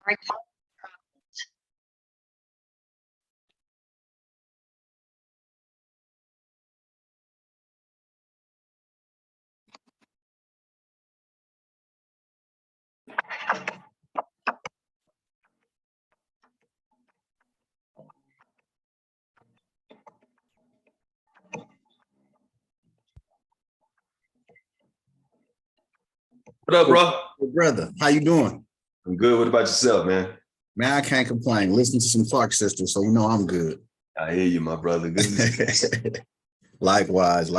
What up, bro? Brother, how you doing? I'm good. What about yourself, man? Man, I can't complain. Listen to some Clark sisters, so you know I'm good. I hear you, my brother. Good to see Likewise.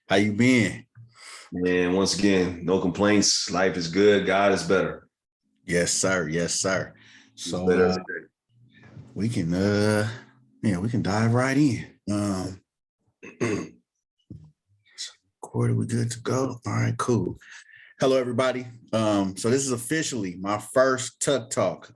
How you been? you. Man, once again, no complaints. Life is good. God is better. Yes, sir. Yes, sir. So Better every day. we can we can dive right in. Quarter, we good to go. All right, cool. Hello, everybody. So this is officially my first Tuck Talk.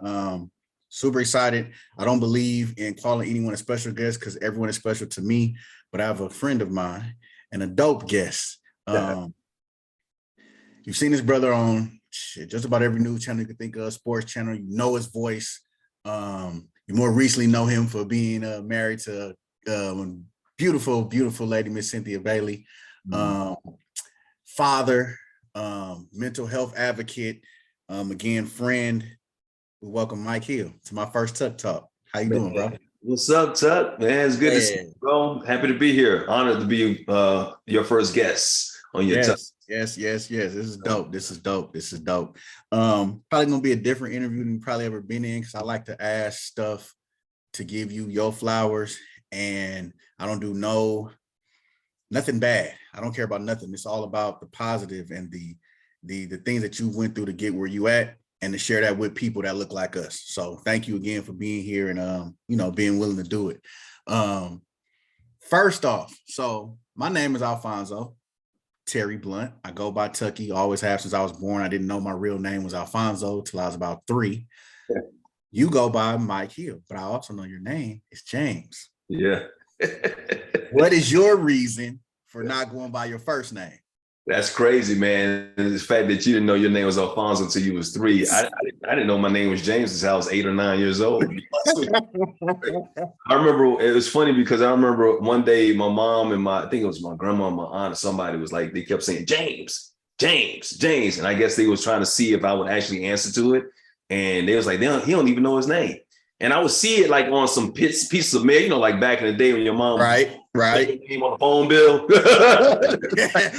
Super excited. I don't believe in calling anyone a special guest because everyone is special to me, but I have a friend of mine and a dope guest. You've seen this brother on just about every news channel you can think of, sports channel. You know his voice. You more recently know him for being married to beautiful lady, Miss Cynthia Bailey. Father, mental health advocate, again, friend. We welcome Mike Hill to my first Tuck Talk. How you doing, bro? What's up, Tuck? Man, it's good to see you, bro. Happy to be here. Honored to be your first guest on your Tuck. Yes. This is dope. Probably gonna be a different interview than you probably ever been in because I like to ask stuff to give you your flowers, and I don't do nothing bad. I don't care about nothing. It's all about the positive and the things that you went through to get where you at and to share that with people that look like us. So thank you again for being here and being willing to do it. First off, so my name is Alfonso Terry Blunt. I go by Tucky, always have since I was born. I didn't know my real name was Alfonso till I was about 3. Yeah. You go by Mike Hill, but I also know your name is James. Yeah. What is your reason for not going by your first name? That's crazy, man. The fact that you didn't know your name was Alfonso until you was 3. I didn't know my name was James until I was 8 or 9 years old. I remember it was funny because I remember one day my mom and I think it was my grandma and my aunt or somebody was like, they kept saying, James. And I guess they was trying to see if I would actually answer to it. And they was like, he don't even know his name. And I would see it like on some pieces of mail, like back in the day when your mom right name on the phone bill.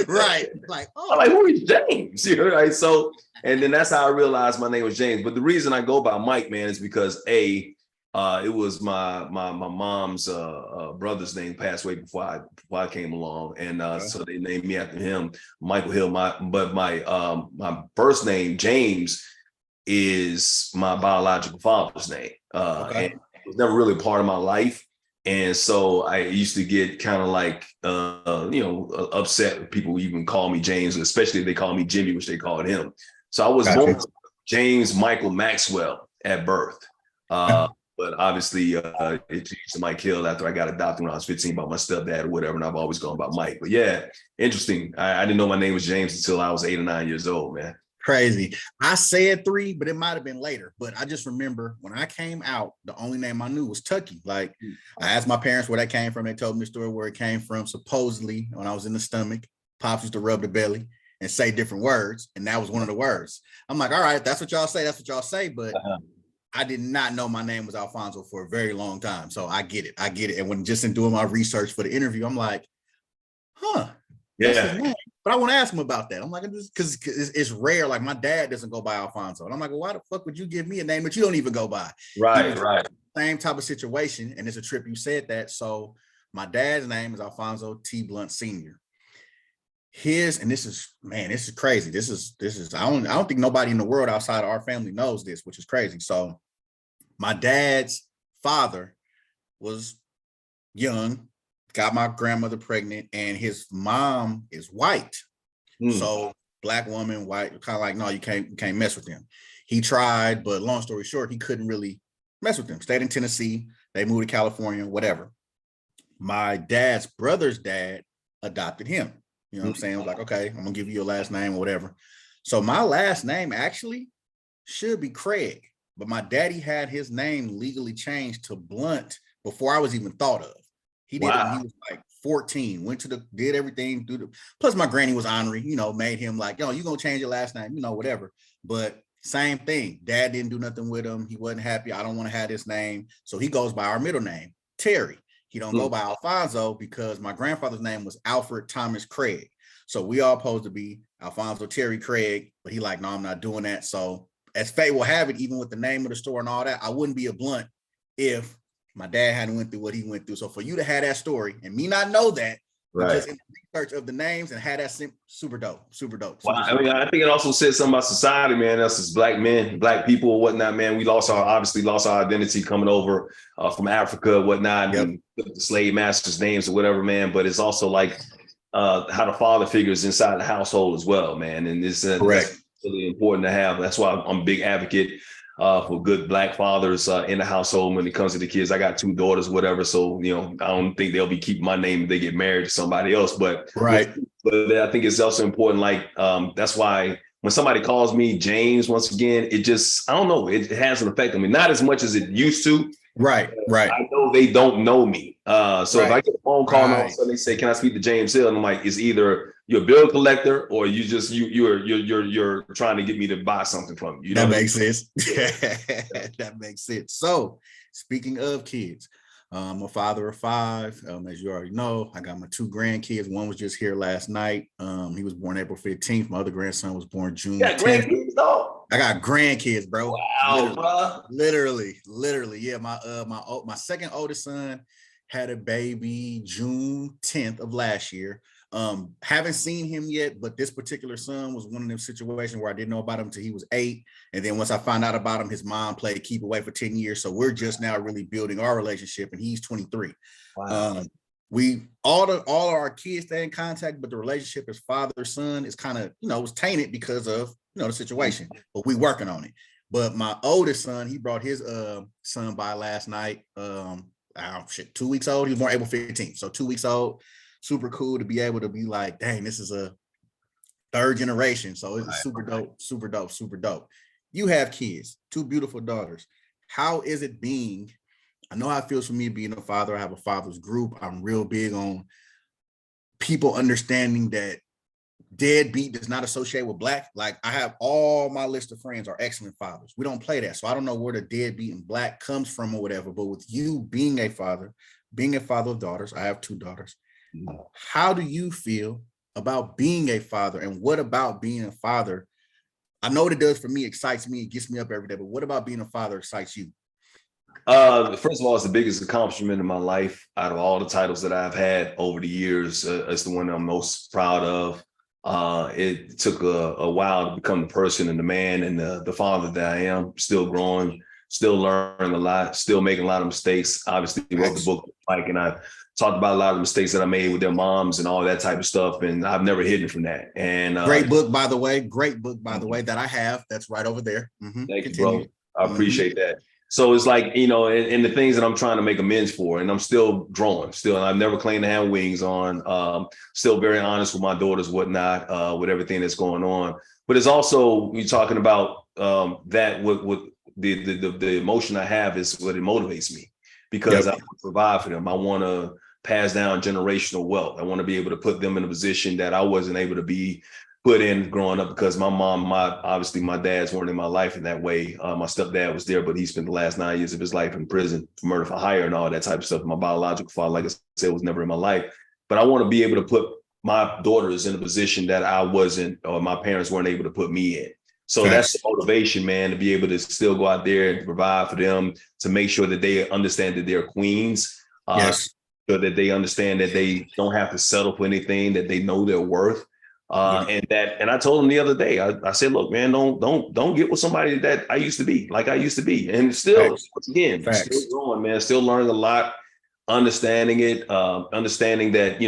Right. Like, I'm like, who is James? Right. So, and then that's how I realized my name was James. But the reason I go by Mike, man, is because it was my mom's brother's name passed away before I came along, and so they named me after him, Michael Hill. But my first name James is my biological father's name, and it was never really part of my life. And so I used to get kind of like, upset when people even call me James, especially if they call me Jimmy, which they called him. So I was born James Michael Maxwell at birth. But obviously it changed to Mike Hill after I got adopted when I was 15 by my stepdad or whatever. And I've always gone by Mike. But yeah, interesting. I didn't know my name was James until I was 8 or 9 years old, man. Crazy. I said 3, but it might have been later. But I just remember when I came out, the only name I knew was Tucky. Like, I asked my parents where that came from. They told me the story where it came from. Supposedly, when I was in the stomach, Pops used to rub the belly and say different words. And that was one of the words. I'm like, all right, that's what y'all say. But I did not know my name was Alfonso for a very long time. So I get it. And when just in doing my research for the interview, I'm like, yeah. But I want to ask him about that. I'm like, because it's rare. Like, my dad doesn't go by Alfonso. And I'm like, well, why the fuck would you give me a name that you don't even go by? Right. Same type of situation. And it's a trip you said that. So my dad's name is Alfonso T. Blunt Sr. And this is crazy. This is I don't think nobody in the world outside of our family knows this, which is crazy. So my dad's father was young, got my grandmother pregnant, and his mom is white. So black woman, white, kind of like, no, you can't mess with him. He tried, but long story short, he couldn't really mess with them. Stayed in Tennessee. They moved to California, whatever. My dad's brother's dad adopted him. You know what I'm saying? I was like, okay, I'm gonna give you your last name or whatever. So my last name actually should be Craig. but my daddy had his name legally changed to Blunt before I was even thought of. He did it when he was like 14, did everything through plus my granny was honorary, made him like, yo, you gonna change your last name, whatever. But same thing, dad didn't do nothing with him. He wasn't happy. I don't want to have this name. So he goes by our middle name, Terry. He don't go by Alfonso because my grandfather's name was Alfred Thomas Craig. So we all supposed to be Alfonso Terry Craig, but he like, no, I'm not doing that. So as fate will have it, even with the name of the store and all that, I wouldn't be a Blunt if my dad hadn't went through what he went through. So for you to have that story and me not know that, just in the research of the names and had that super dope. Well, I mean, I think it also says something about society, man. Us as black men, black people, whatnot, man. We obviously lost our identity coming over from Africa, whatnot, and the slave masters' names or whatever, man. But it's also like how the father figures inside the household as well, man. And it's that's really important to have. That's why I'm a big advocate for good black fathers in the household when it comes to the kids. I got 2 daughters, whatever. So, I don't think they'll be keeping my name if they get married to somebody else. But but I think it's also important. Like, that's why when somebody calls me James, once again, it just, I don't know, it has an effect on me. Not as much as it used to. Right. I know they don't know me. So if I get a phone call and all of a sudden they say, "Can I speak to James Hill?" And I'm like, it's either you're a bill collector or you're trying to get me to buy something from you. That makes sense. That makes sense. So speaking of kids, I'm a father of 5. As you already know, I got my 2 grandkids. One was just here last night. He was born April 15th. My other grandson was born June 10th. Grandkids, dog? I got grandkids, bro. Wow, literally. Yeah, my second oldest son had a baby June 10th of last year. Haven't seen him yet, but this particular son was one of them situations where I didn't know about him until he was 8. And then once I found out about him, his mom played keep away for 10 years. So we're just now really building our relationship, and he's 23. Wow. We all our kids stay in contact, but the relationship as father-son is kind of, was tainted because of the situation, but we working on it. But my oldest son, he brought his son by last night. 2 weeks old. He was born April 15th. So 2 weeks old. Super cool to be able to be like, dang, this is a 3rd generation. So it's super dope. You have kids, 2 beautiful daughters. How is it being? I know how it feels for me being a father. I have a father's group. I'm real big on people understanding that deadbeat does not associate with black. Like, I have all my list of friends are excellent fathers. We don't play that. So I don't know where the deadbeat and black comes from or whatever. But with you being a father of daughters, I have 2 daughters. How do you feel about being a father? And what about being a father? I know what it does for me, excites me, it gets me up every day. But what about being a father excites you? First of all, it's the biggest accomplishment in my life out of all the titles that I've had over the years. It's the one that I'm most proud of. It took a while to become the person and the man and the father that I am. Still growing, still learning a lot, still making a lot of mistakes. Obviously, wrote the book with Mike, and I talked about a lot of the mistakes that I made with their moms and all that type of stuff. And I've never hidden from that. And great book, by the way, that I have. That's right over there. Thank you, bro. I appreciate that. So it's like, and the things that I'm trying to make amends for, and I'm still growing, and I've never claimed to have wings on, still very honest with my daughters, whatnot, with everything that's going on. But it's also, you're talking about that with the emotion I have is what it motivates me, because I want to provide for them. I want to pass down generational wealth. I want to be able to put them in a position that I wasn't able to be put in growing up, because my mom, obviously my dads weren't in my life in that way. My stepdad was there, but he spent the last 9 years of his life in prison for murder for hire and all that type of stuff. My biological father, like I said, was never in my life. But I want to be able to put my daughters in a position that I wasn't, or my parents weren't able to put me in. So that's the motivation, man, to be able to still go out there and provide for them, to make sure that they understand that they're queens. So that they understand that they don't have to settle for anything, that they know their worth. And I told him the other day, I said, look, man, don't get with somebody that I used to be, like I used to be. And still, once again, still growing, man, still learning a lot, understanding it, understanding that,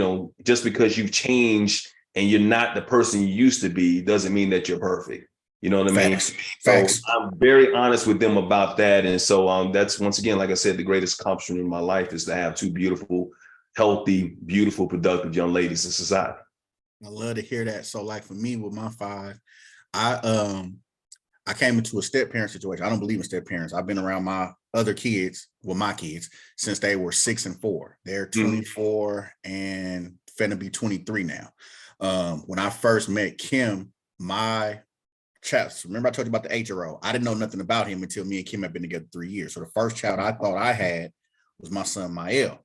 just because you've changed and you're not the person you used to be, doesn't mean that you're perfect. You know what I mean? So I'm very honest with them about that. And so that's, once again, like I said, the greatest accomplishment in my life is to have 2 beautiful, healthy, beautiful, productive young ladies in society. I love to hear that. So like for me with my 5, I I came into a step parent situation. I don't believe in step parents. I've been around my other kids, well, my kids, since they were 6 and 4. They're 24 and finna be 23 now. When I first met Kim, my chaps, remember I told you about the 8-year-old? I didn't know nothing about him until me and Kim had been together 3 years. So the first child I thought I had was my son, Mael.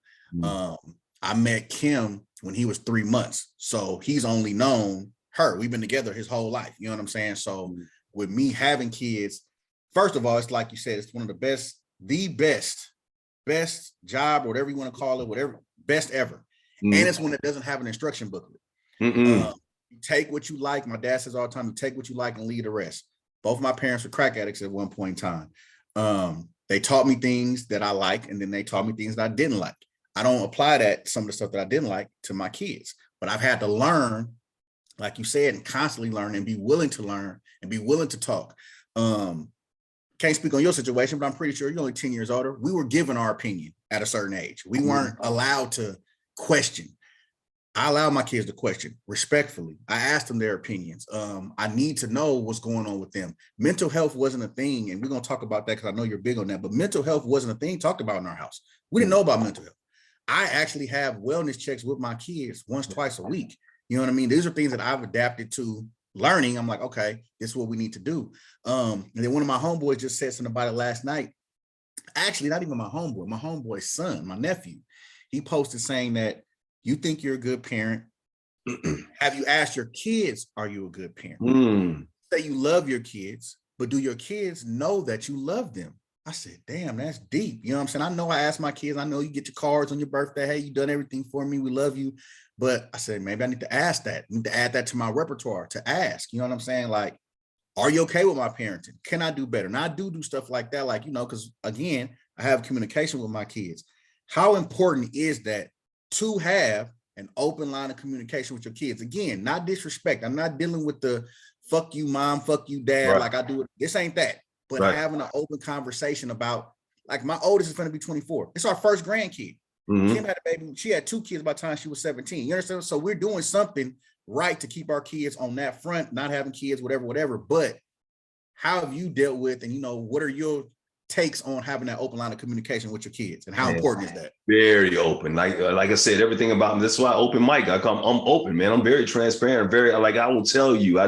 I met Kim when he was 3 months. So he's only known her. We've been together his whole life. You know what I'm saying? So with me having kids, first of all, it's like you said, it's one of the best job, or whatever you want to call it, whatever, best ever. And it's one that doesn't have an instruction booklet. You take what you like. My dad says all the time, you take what you like and leave the rest. Both of my parents were crack addicts at one point in time. They taught me things that I like, and then they taught me things that I didn't like. I don't apply some of the stuff that I didn't like to my kids, but I've had to learn, like you said, and constantly learn and be willing to learn and be willing to talk. Can't speak on your situation, but I'm pretty sure you're only 10 years older. We were given our opinion at a certain age. We weren't allowed to question. I allow my kids to question respectfully. I asked them their opinions. I need to know what's going on with them. Mental health wasn't a thing, and we're going to talk about that because I know you're big on that, but mental health wasn't a thing talked about in our house. We didn't know about mental health. I actually have wellness checks with my kids once, twice a week. You know what I mean? These are things that I've adapted to learning. I'm like, okay, this is what we need to do. And then one of my homeboys just said something about it last night. Actually, not even my homeboy's son, my nephew. He posted saying that you think you're a good parent. Have you asked your kids, are you a good parent? Say you love your kids, but do your kids know that you love them? I said, damn, that's deep. You know what I'm saying? I know I asked my kids, I know you get your cards on your birthday. Hey, you done everything for me. We love you. But I said, maybe I need to ask that. I need to add that to my repertoire to ask. You know what I'm saying? Like, are you okay with my parenting? Can I do better? And I do stuff like that. Like, you know, because again, I have communication with my kids. How important is that to have an open line of communication with your kids? Again, not disrespect. I'm not dealing with the fuck you, mom, fuck you, dad. Right. Like I do it. This ain't that. But having an open conversation about, like, my oldest is going to be 24. It's our first grandkid. Kim had a baby. She had 2 kids by the time she was 17. You understand? So we're doing something right to keep our kids on that front, not having kids, whatever. But how have you dealt with, and, you know, what are your takes on having that open line of communication with your kids, and how important is that? Very open. Like I said, everything about me. That's why open mic. I'm open, man. I'm very transparent. Very, like, I will tell you. I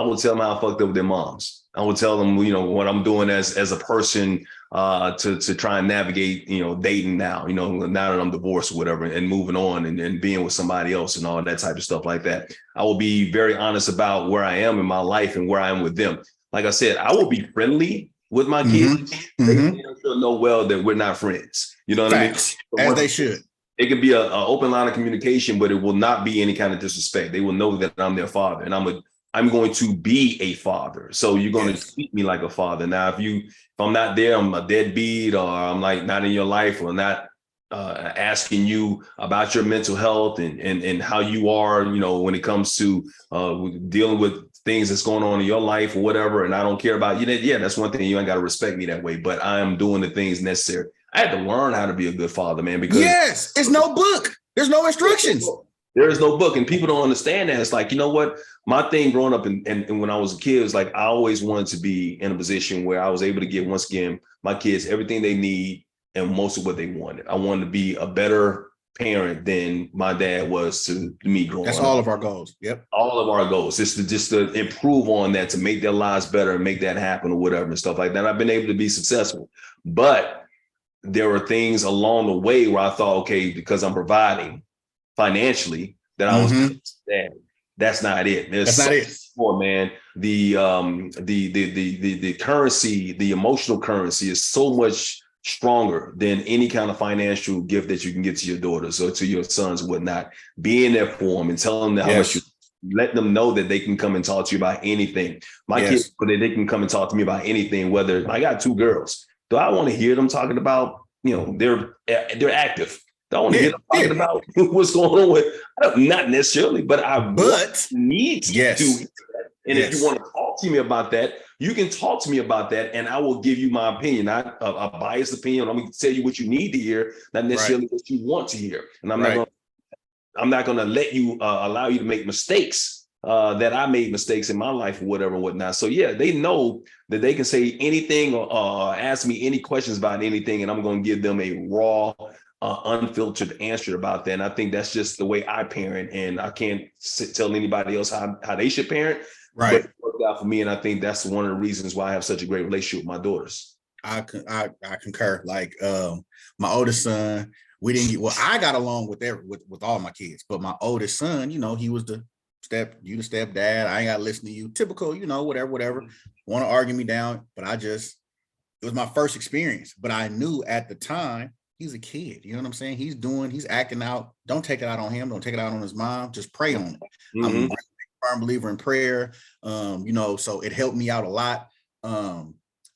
will tell them how I fucked up with their moms. I will tell them, you know, what I'm doing as a person to try and navigate, you know, dating now, you know, now that I'm divorced or whatever, and moving on and being with somebody else and all that type of stuff like that. I will be very honest about where I am in my life and where I am with them. Like I said, I will be friendly with my kids. They don't know well that we're not friends. You know what Facts, I mean? As they should. It could be an open line of communication, but it will not be any kind of disrespect. They will know that I'm their father, and I'm going to be a father. So you're going to treat me like a father. Now, if I'm not there, I'm a deadbeat, or I'm like not in your life, or not asking you about your mental health and how you are, you know, when it comes to dealing with things that's going on in your life or whatever, and I don't care about you, yeah, that's one thing. You ain't got to respect me that way, but I am doing the things necessary. I had to learn how to be a good father, man, because it's no book. There's no instructions. There is no book, and people don't understand that. It's like, you know what? My thing growing up and when I was a kid was like, I always wanted to be in a position where I was able to give, once again, my kids everything they need and most of what they wanted. I wanted to be a better parent than my dad was to me growing up. That's all of our goals. Yep. All of our goals, just to improve on that, to make their lives better and make that happen or whatever and stuff like that. I've been able to be successful, but there were things along the way where I thought, okay, because I'm providing financially, that I was that. That's not it. That's not it. More, man. The currency, the emotional currency is so much stronger than any kind of financial gift that you can get to your daughters or to your sons and whatnot. Being there for them and telling them how much you let them know that they can come and talk to you about anything. My kids, they can come and talk to me about anything, whether I got 2 girls. Do I want to hear them talking about, you know, they're active? I want to hear them talking about what's going on with, not necessarily, but I need to do that. And if you want to talk to me about that, you can talk to me about that, and I will give you my opinion, not a biased opinion. I'm going to tell you what you need to hear, not necessarily what you want to hear. And I'm not going to let you allow you to make mistakes that I made mistakes in my life or whatever and whatnot. So yeah, they know that they can say anything or ask me any questions about anything, and I'm going to give them a raw, unfiltered answer about that. And I think that's just the way I parent, and I can't tell anybody else how they should parent. Right. But it worked out for me, and I think that's one of the reasons why I have such a great relationship with my daughters. I concur. Like my oldest son, we didn't get I got along with all my kids, but my oldest son, he was the stepdad. I ain't got to listen to you. Typical, whatever. Want to argue me down, but it was my first experience. But I knew at the time he's a kid. You know what I'm saying? He's acting out. Don't take it out on him. Don't take it out on his mom. Just pray on it. I'm a really firm believer in prayer. So it helped me out a lot.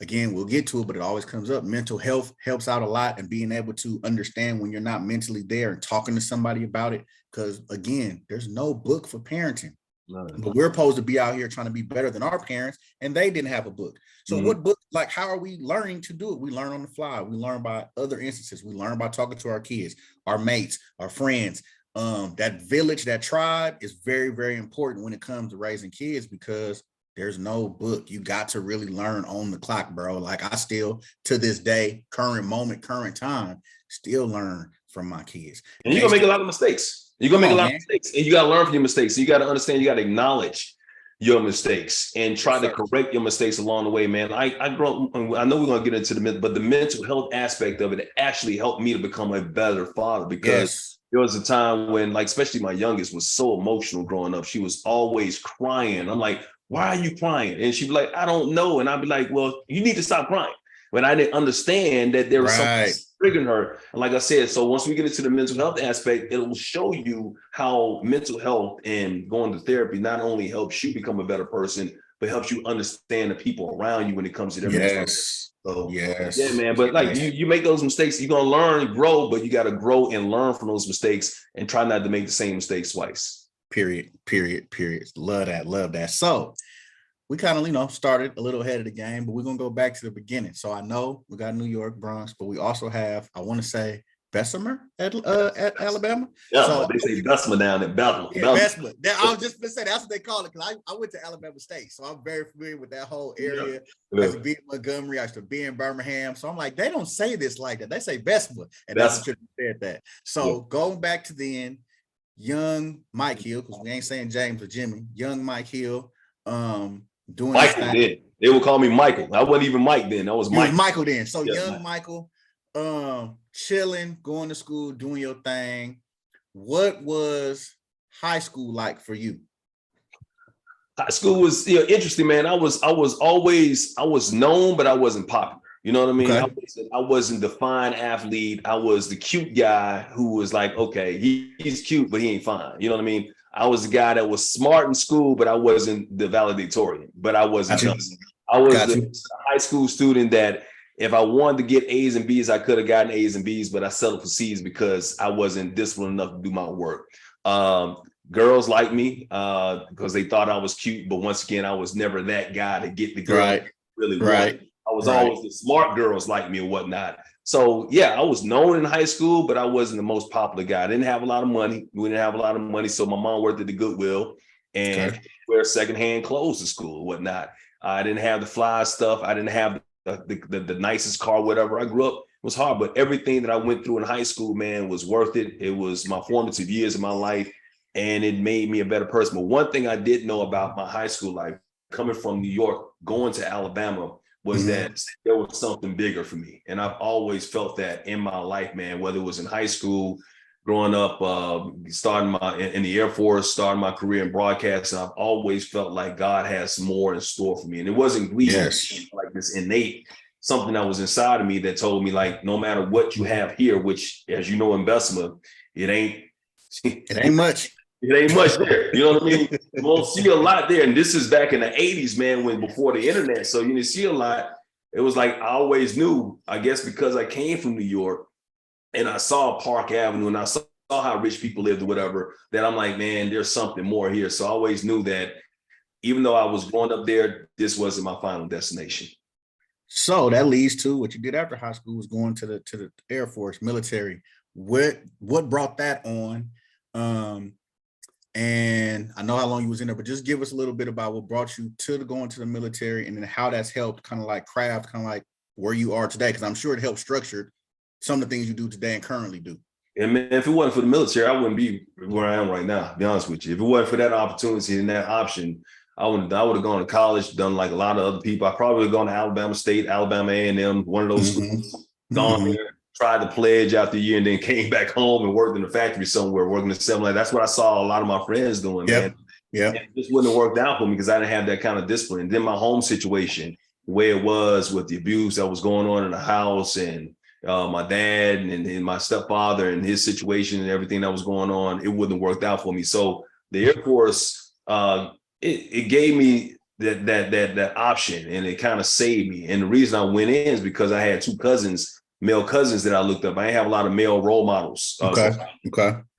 Again, we'll get to it, but it always comes up. Mental health helps out a lot, and being able to understand when you're not mentally there and talking to somebody about it. Because again, there's no book for parenting. But we're supposed to be out here trying to be better than our parents, and they didn't have a book. So what book, like, how are we learning to do it? We learn on the fly. We learn by other instances. We learn by talking to our kids, our mates, our friends. That village, that tribe is very, very important when it comes to raising kids, because there's no book. You got to really learn on the clock, bro. Like, I still, to this day, current moment, current time, still learn from my kids. And you're going to make a lot of mistakes. You're going to make a lot of mistakes. And you got to learn from your mistakes. So you got to understand, you got to acknowledge your mistakes and try to correct your mistakes along the way, man. I know we're going to get into but the mental health aspect of it actually helped me to become a better father, because there was a time when, like, especially my youngest was so emotional growing up. She was always crying. I'm like, why are you crying? And she'd be like, I don't know. And I'd be like, well, you need to stop crying. But I didn't understand that there was something triggering her. And like I said, so once we get into the mental health aspect, it will show you how mental health and going to therapy not only helps you become a better person, but helps you understand the people around you when it comes to their mental health. So, yeah, man. But like you make those mistakes, you're gonna learn and grow, but you got to grow and learn from those mistakes and try not to make the same mistakes twice. Period. Love that. So we kind of, started a little ahead of the game, but we're going to go back to the beginning. So I know we got New York, Bronx, but we also have, I want to say, Bessemer at Alabama. Yeah, so they say Bessemer down at Bethel. Yeah, Bessemer. I was just going to say, that's what they call it, because I went to Alabama State, so I'm very familiar with that whole area. I used to be in Montgomery. I used to be in Birmingham. So I'm like, they don't say this like that. They say Bessemer, and that's what you said that. So going back to then, young Mike Hill, because we ain't saying James or Jimmy, young Mike Hill, doing Michael then. They would call me Michael. I wasn't even Mike then. I was Mike. Michael then. So young Michael, chilling, going to school, doing your thing. What was high school like for you? High school was interesting, man. I was known, but I wasn't popular. You know what I mean? Okay. I wasn't the fine athlete. I was the cute guy who was like, okay, he's cute, but he ain't fine. You know what I mean? I was the guy that was smart in school, but I wasn't the valedictorian. But I wasn't. I was the high school student that if I wanted to get A's and B's, I could have gotten A's and B's, but I settled for C's because I wasn't disciplined enough to do my work. Girls liked me because they thought I was cute, but once again, I was never that guy to get the girl really wanted. I was always the smart girls like me and whatnot. So yeah, I was known in high school, but I wasn't the most popular guy. I didn't have a lot of money. We didn't have a lot of money. So my mom worked at the Goodwill and wear secondhand clothes to school and whatnot. I didn't have the fly stuff. I didn't have the nicest car, whatever. I grew up, it was hard, but everything that I went through in high school, man, was worth it. It was my formative years of my life, and it made me a better person. But one thing I did know about my high school life, coming from New York, going to Alabama, was that there was something bigger for me. And I've always felt that in my life, man, whether it was in high school, growing up, starting in the Air Force, starting my career in broadcasting, I've always felt like God has more in store for me. And it wasn't greed, like this innate, something that was inside of me that told me, like, no matter what you have here, which, as you know, in Bessemer, it ain't much. It ain't much there. You know what I mean? You won't see a lot there. And this is back in the 80s, man, before the internet. So you didn't see a lot. It was like, I always knew, I guess because I came from New York and I saw Park Avenue and I saw how rich people lived or whatever, that I'm like, man, there's something more here. So I always knew that even though I was growing up there, this wasn't my final destination. So that leads to what you did after high school, was going to the Air Force, military. What brought that on? And I know how long you was in there, but just give us a little bit about what brought you to going to the military, and then how that's helped kind of like craft, kind of like where you are today. Because I'm sure it helped structure some of the things you do today and currently do. And man, if it wasn't for the military, I wouldn't be where I am right now, to be honest with you. If it wasn't for that opportunity and that option, I would have gone to college, done like a lot of other people. I probably would have gone to Alabama State, Alabama A&M, one of those schools, gone there, tried to pledge after a year, and then came back home and worked in the factory somewhere, working assembly. That's what I saw a lot of my friends doing, man. Yeah. It just wouldn't have worked out for me because I didn't have that kind of discipline. Then my home situation, the way it was with the abuse that was going on in the house, and my dad and my stepfather and his situation and everything that was going on, it wouldn't have worked out for me. So the Air Force, it gave me that option, and it kind of saved me. And the reason I went in is because I had two male cousins that I looked up. I didn't have a lot of male role models. Okay.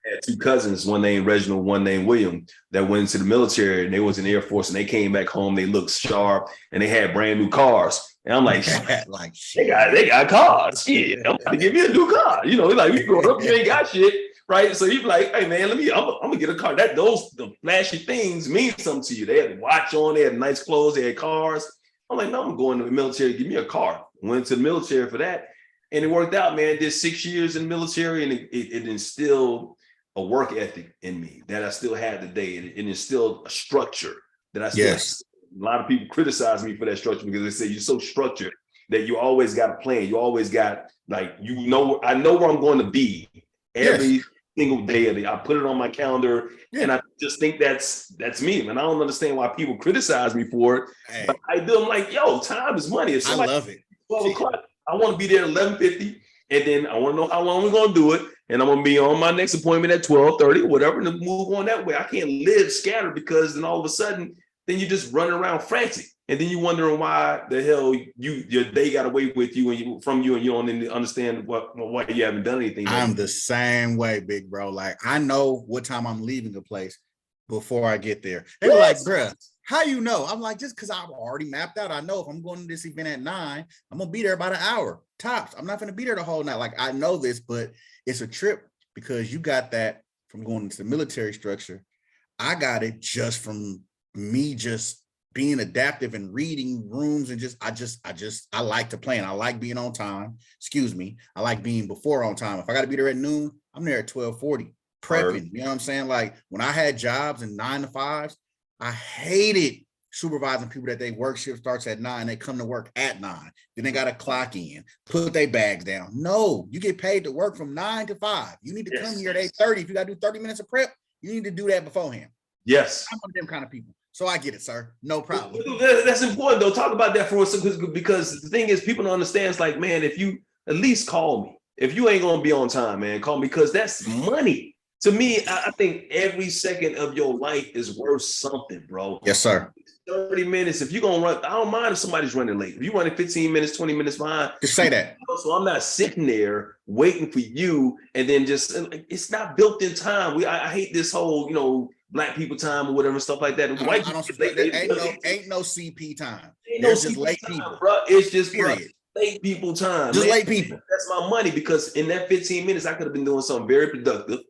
I had two cousins, one named Reginald, one named William, that went into the military, and they was in the Air Force, and they came back home. They looked sharp, and they had brand new cars. And I'm like, like they got cars. Yeah, I'm going to give you a new car. You know, like, you growing up, you ain't got shit, right? So you be like, hey man, I'm gonna get a car. The flashy things mean something to you. They had a watch on, they had nice clothes, they had cars. I'm like, no, I'm going to the military. Give me a car. Went to the military for that, and it worked out, man. Did 6 years in the military, and it instilled a work ethic in me that I still had today. It instilled a structure that I still. Yes. A lot of people criticize me for that structure because they say you're so structured that you always got a plan. You always got, like, I know where I'm going to be every single day of the. I put it on my calendar, and I just think that's me, man. I don't understand why people criticize me for it, but I do. I'm like, yo, time is money. If somebody, I love it. 12 o'clock, I want to be there at 11:50, and then I want to know how long we're gonna do it, and I'm gonna be on my next appointment at 12:30 or whatever, and move on that way. I can't live scattered, because then all of a sudden, then you just running around frantic, and then you wondering why the hell your day got away with you, and you don't understand why you haven't done anything. I'm the same way, big bro. Like, I know what time I'm leaving a place before I get there. They were like, bruh, how you know? I'm like, just because I've already mapped out. I know if I'm going to this event at 9, I'm gonna be there about an hour tops. I'm not gonna be there the whole night. Like, I know this, but it's a trip because you got that from going into the military structure. I got it just from me just being adaptive and reading rooms, and I like to plan. I like being on time. Excuse me. I like being before on time. If I got to be there at noon, I'm there at 12:40 prepping. You know what I'm saying? Like, when I had jobs in 9 to 5s, I hated supervising people that they work shift starts at 9. They come to work at 9. Then they got to clock in, put their bags down. No, you get paid to work from 9 to 5. You need to come here at 8:30. If you got to do 30 minutes of prep, you need to do that beforehand. Yes. I'm one of them kind of people. So I get it, sir. No problem. That's important, though. Talk about that for us, because the thing is, people don't understand. It's like, man, if you at least call me. If you ain't gonna be on time, man, call me, because that's money. To me, I think every second of your life is worth something, bro. Yes, sir. 30 minutes. If you're gonna run, I don't mind if somebody's running late. If you're running 15 minutes, 20 minutes behind, just say that. So I'm not sitting there waiting for you, and then just, it's not built in time. I hate this whole, Black people time or whatever, stuff like that. White people, ain't no CP time. Ain't no just late time, people, bro. It's just late people time. Just late people. That's my money, because in that 15 minutes, I could have been doing something very productive.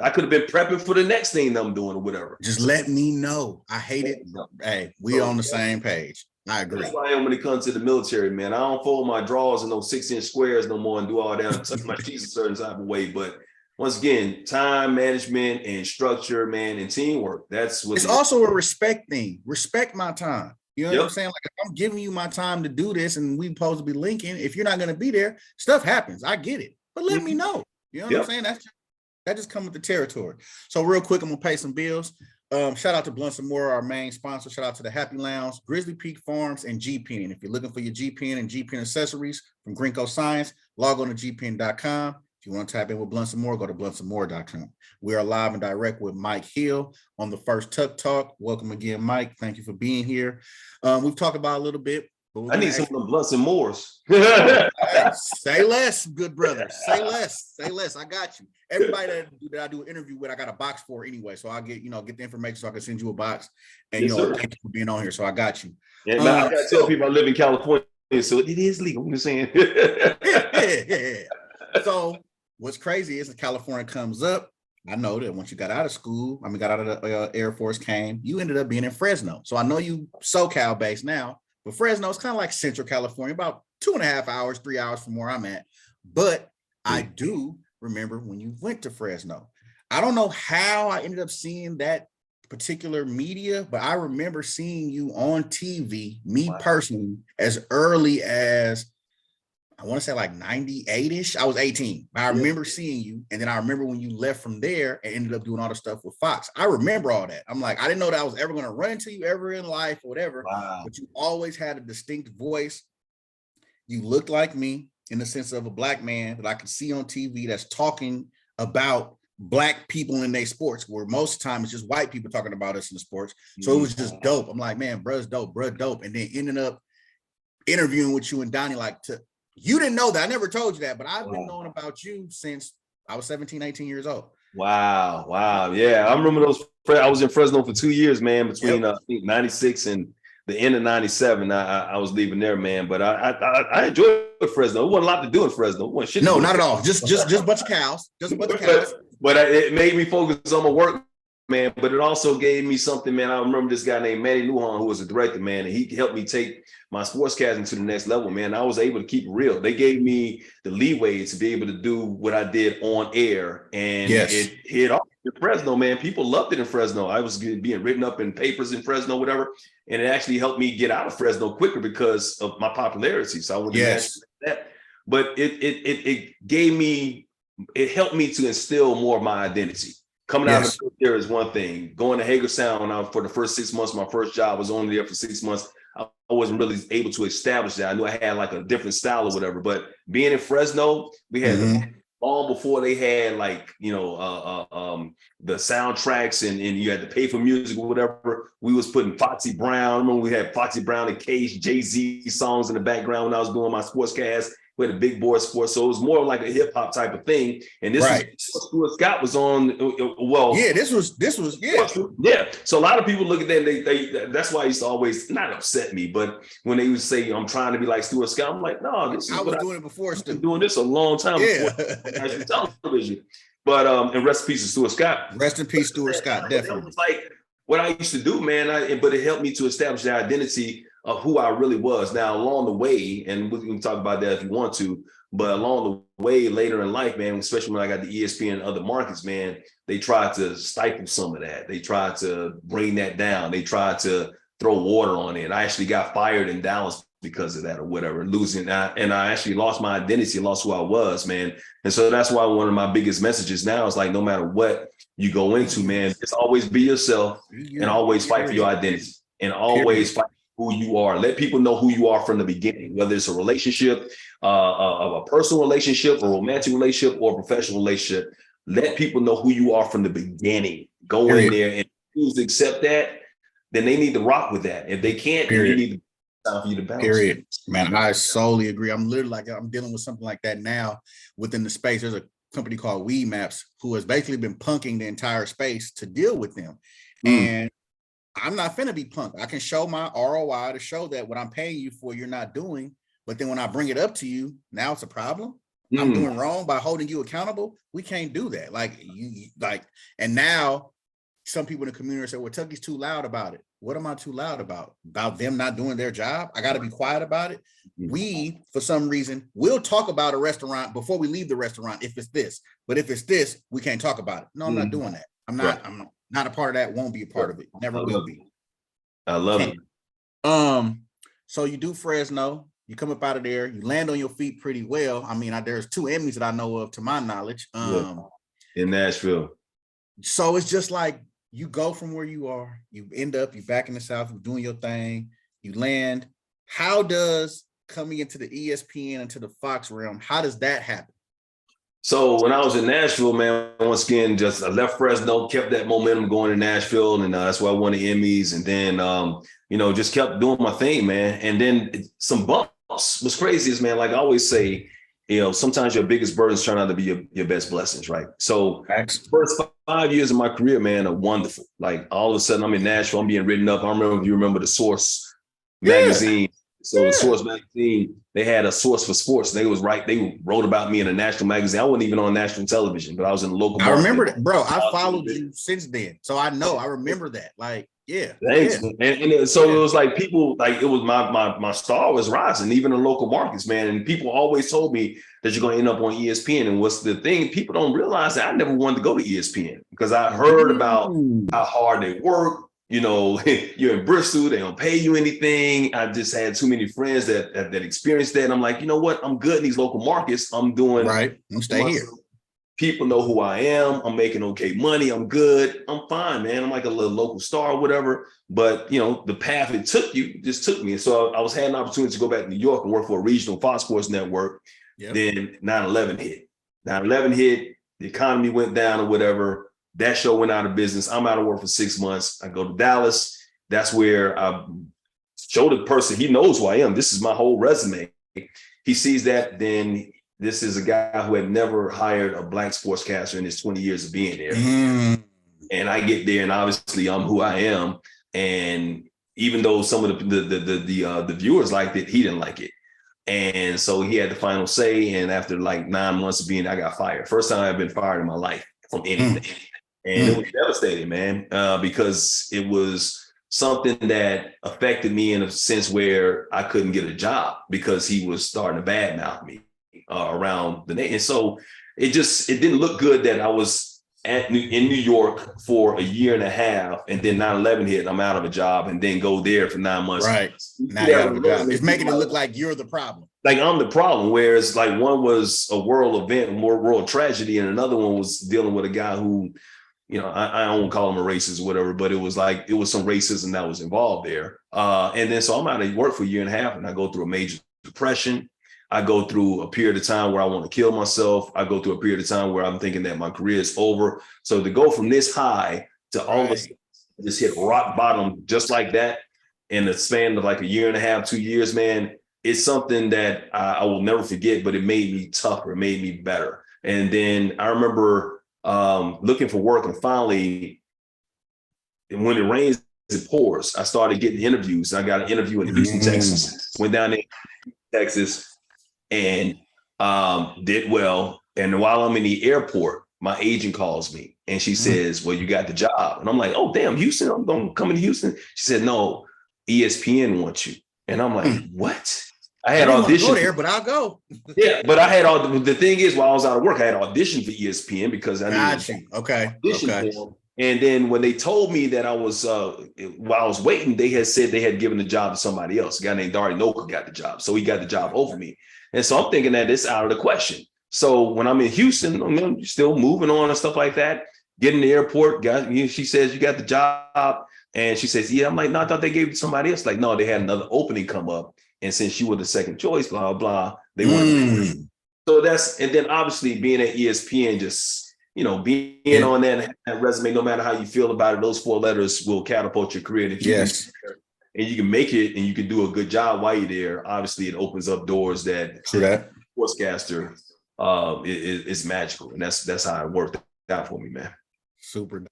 I could have been prepping for the next thing that I'm doing or whatever. Just let me know. I hate it. Hey, we on the same page. I agree. That's why I am when it comes to the military, man. I don't fold my drawers in those 6-inch squares no more and do all that and tuck my sheets a certain type of way. But once again, time management and structure, man, and teamwork. That's what it's also a respect thing. Respect my time. You know what I'm saying? Like, if I'm giving you my time to do this and we supposed to be linking, if you're not going to be there, stuff happens. I get it. But let me know. You know what I'm saying? That just comes with the territory. So real quick, I'm going to pay some bills. Shout out to Blunts and More, our main sponsor. Shout out to the Happy Lounge, Grizzly Peak Farms, and G-Pen. If you're looking for your G-Pen and G-Pen accessories from Grinko Science, log on to gpen.com. If you want to tap in with Blunts and More, go to bluntsandmore.com. We are live and direct with Mike Hill on the first Tuck Talk. Welcome again, Mike. Thank you for being here. We've talked about a little bit. I need some of them Blunts and Moores. Say less, good brother. Say less. Say less. I got you. Everybody that I do an interview with, I got a box for anyway. So I get the information so I can send you a box. And thank you for being on here. So I got you. Yeah, I gotta tell people I live in California, so it is legal. I'm just saying. Yeah. So what's crazy is if California comes up, I know that once you got out of school, got out of the Air Force, you ended up being in Fresno. So I know you SoCal based now, but Fresno is kind of like Central California, about 2.5 hours, 3 hours from where I'm at. But I do remember when you went to Fresno. I don't know how I ended up seeing that particular media, but I remember seeing you on TV, me personally, as early as I want to say like 98-ish. I was 18. I remember seeing you. And then I remember when you left from there and ended up doing all the stuff with Fox. I remember all that. I'm like, I didn't know that I was ever going to run into you ever in life or whatever. Wow. But you always had a distinct voice. You looked like me in the sense of a black man that I could see on TV that's talking about black people in their sports, where most of the time it's just white people talking about us in the sports. So it was just dope. I'm like, man, bruh's dope, bruh dope. And then ending up interviewing with you and Donnie, you didn't know that. I never told you that, but I've been knowing about you since I was 17, 18 years old. Wow. Wow. Yeah. I remember those. I was in Fresno for 2 years, man, between I think 96 and the end of 97. I was leaving there, man. But I enjoyed Fresno. It wasn't a lot to do in Fresno. It wasn't shit. No, not at all. Just a bunch of cows. Just a bunch of cows. But it made me focus on my work, man. But it also gave me something, man. I remember this guy named Manny Lujan, who was a director, man, and he helped me take my sportscasting to the next level, man. I was able to keep it real. They gave me the leeway to be able to do what I did on air, and it hit off in Fresno, man. People loved it in Fresno. I was being written up in papers in Fresno, whatever, and it actually helped me get out of Fresno quicker because of my popularity. So I wouldn't imagine that, but it gave me, it helped me to instill more of my identity. Coming out of there is one thing. Going to Hagerstown for the first 6 months, my first job was only there for 6 months. I wasn't really able to establish that. I knew I had like a different style or whatever, but being in Fresno, we had long before they had the soundtracks and you had to pay for music or whatever. We was putting Foxy Brown. I remember we had Foxy Brown and Cage, Jay-Z songs in the background when I was doing my sportscast. We had a big boy sports, so it was more like a hip hop type of thing. And this was Stuart Scott was on. This was. So a lot of people look at that. They that's why I used to always not upset me, but when they would say I'm trying to be like Stuart Scott, I'm like, no, I was doing it before. I've been doing this a long time before television. But and rest in peace to Stuart Scott. Rest in peace, Stuart Scott. Definitely. It was like what I used to do, man. But it helped me to establish the identity of who I really was. Now, along the way, and we can talk about that if you want to, but along the way later in life, man, especially when I got the ESPN and other markets, man, they tried to stifle some of that. They tried to bring that down. They tried to throw water on it. I actually got fired in Dallas because of that or whatever, losing that. And I actually lost my identity, lost who I was, man. And so that's why one of my biggest messages now is like, no matter what you go into, man, just always be yourself and always fight for your identity and always fight who you are. Let people know who you are from the beginning, whether it's a relationship, a personal relationship, a romantic relationship, or a professional relationship. Let people know who you are from the beginning. Go in there and choose to accept that. Then they need to rock with that. If they can't, then you need time for you to bounce. Man, I solely agree. I'm literally I'm dealing with something like that now within the space. There's a company called Weed Maps who has basically been punking the entire space to deal with them. And I'm not finna be punked. I can show my ROI to show that what I'm paying you for, you're not doing. But then when I bring it up to you, now it's a problem. I'm doing wrong by holding you accountable. We can't do that. And now some people in the community say, well, Tucky's too loud about it. What am I too loud about? About them not doing their job? I got to be quiet about it. We, for some reason, will talk about a restaurant before we leave the restaurant if it's this. But if it's this, we can't talk about it. No, I'm not doing that. I'm not a part of that, won't be a part of it. Never will be. I love it. So you do Fresno, you come up out of there, you land on your feet pretty well. I mean, there's 2 Emmys that I know of, to my knowledge. In Nashville. So it's just like you go from where you are, you end up, you're back in the South, you're doing your thing, you land. How does coming into the ESPN and to the Fox realm, how does that happen? So when I was in Nashville, man, once again, I left Fresno, kept that momentum going in Nashville, and that's why I won the Emmys. And then, just kept doing my thing, man. And then some bumps. What's crazy is, man, like I always say, sometimes your biggest burdens turn out to be your best blessings, right? So first 5 years of my career, man, are wonderful. Like all of a sudden I'm in Nashville, I'm being written up. I don't remember if you remember the Source magazine. So the Source magazine, they had a Source for Sports. They wrote about me in a national magazine. I wasn't even on national television, but I was in the local I market. remember that, bro. I followed you since then, so I remember that. Like, yeah, Thanks. yeah. So it was like people, like it was my star was rising, even in local markets, man. And people always told me that you're going to end up on ESPN. And what's the thing? People don't realize that I never wanted to go to ESPN because I heard about how hard they work. You know, you're in Bristol, they don't pay you anything. I just had too many friends that experienced that. And I'm like, you know what? I'm good in these local markets. I'm doing right. I'm stay here. People know who I am. I'm making okay money. I'm good. I'm fine, man. I'm like a little local star or whatever. But, you know, the path it took just took me. And so I was had an opportunity to go back to New York and work for a regional Fox Sports network. Yep. Then 9/11 hit. 9/11 hit. The economy went down or whatever. That show went out of business. I'm out of work for 6 months. I go to Dallas. That's where I show the person. He knows who I am. This is my whole resume. He sees that, then this is a guy who had never hired a black sportscaster in his 20 years of being there. And I get there, and obviously I'm who I am. And even though some of the viewers liked it, he didn't like it. And so he had the final say. And after like 9 months of being, I got fired. First time I've been fired in my life from anything. And it was devastating, man, because it was something that affected me in a sense where I couldn't get a job because he was starting to badmouth me around the name. And so it didn't look good that I was in New York for a year and a half, and then 9/11 hit, and I'm out of a job, and then go there for 9 months. Right. Now you're out of a job. It's making it look like you're the problem. Like I'm the problem, whereas like one was a world event, more world tragedy, and another one was dealing with a guy who, you know, I don't call him a racist or whatever, but it was some racism that was involved there. And then so I'm out of work for a year and a half, and I go through a major depression. I go through a period of time where I want to kill myself. I go through a period of time where I'm thinking that my career is over. So to go from this high to all of a sudden just hit rock bottom just like that in the span of like a year and a half, 2 years, man, it's something that I will never forget, but it made me tougher, it made me better. And then I remember looking for work, and finally, when it rains, it pours. I started getting interviews. I got an interview in Houston, Texas. Went down there, Texas, and did well. And while I'm in the airport, my agent calls me and she says, "Well, you got the job." And I'm like, "Oh, damn, Houston, I'm going to come into Houston." She said, "No, ESPN wants you." And I'm like, "What?" I had auditioned. Go there, but I'll go. Yeah, but I had all the thing is, while I was out of work, I had auditioned for ESPN because I needed okay. And then when they told me that I was while I was waiting, they had said they had given the job to somebody else. A guy named Dari Noka got the job, so he got the job over me. And so I'm thinking that it's out of the question. So when I'm in Houston, I'm still moving on and stuff like that. Get in the airport, she says, "You got the job," and she says, "Yeah." I'm like, "No, I thought they gave it to somebody else." Like, "No, they had another opening come up. And since you were the second choice, blah, blah, they wanted So and then obviously being at ESPN, just, you know, being on that resume, no matter how you feel about it, those 4 letters will catapult your career. And if you can make it and you can do a good job while you're there, obviously it opens up doors that sportscaster is magical. And that's how it worked out for me, man. Super.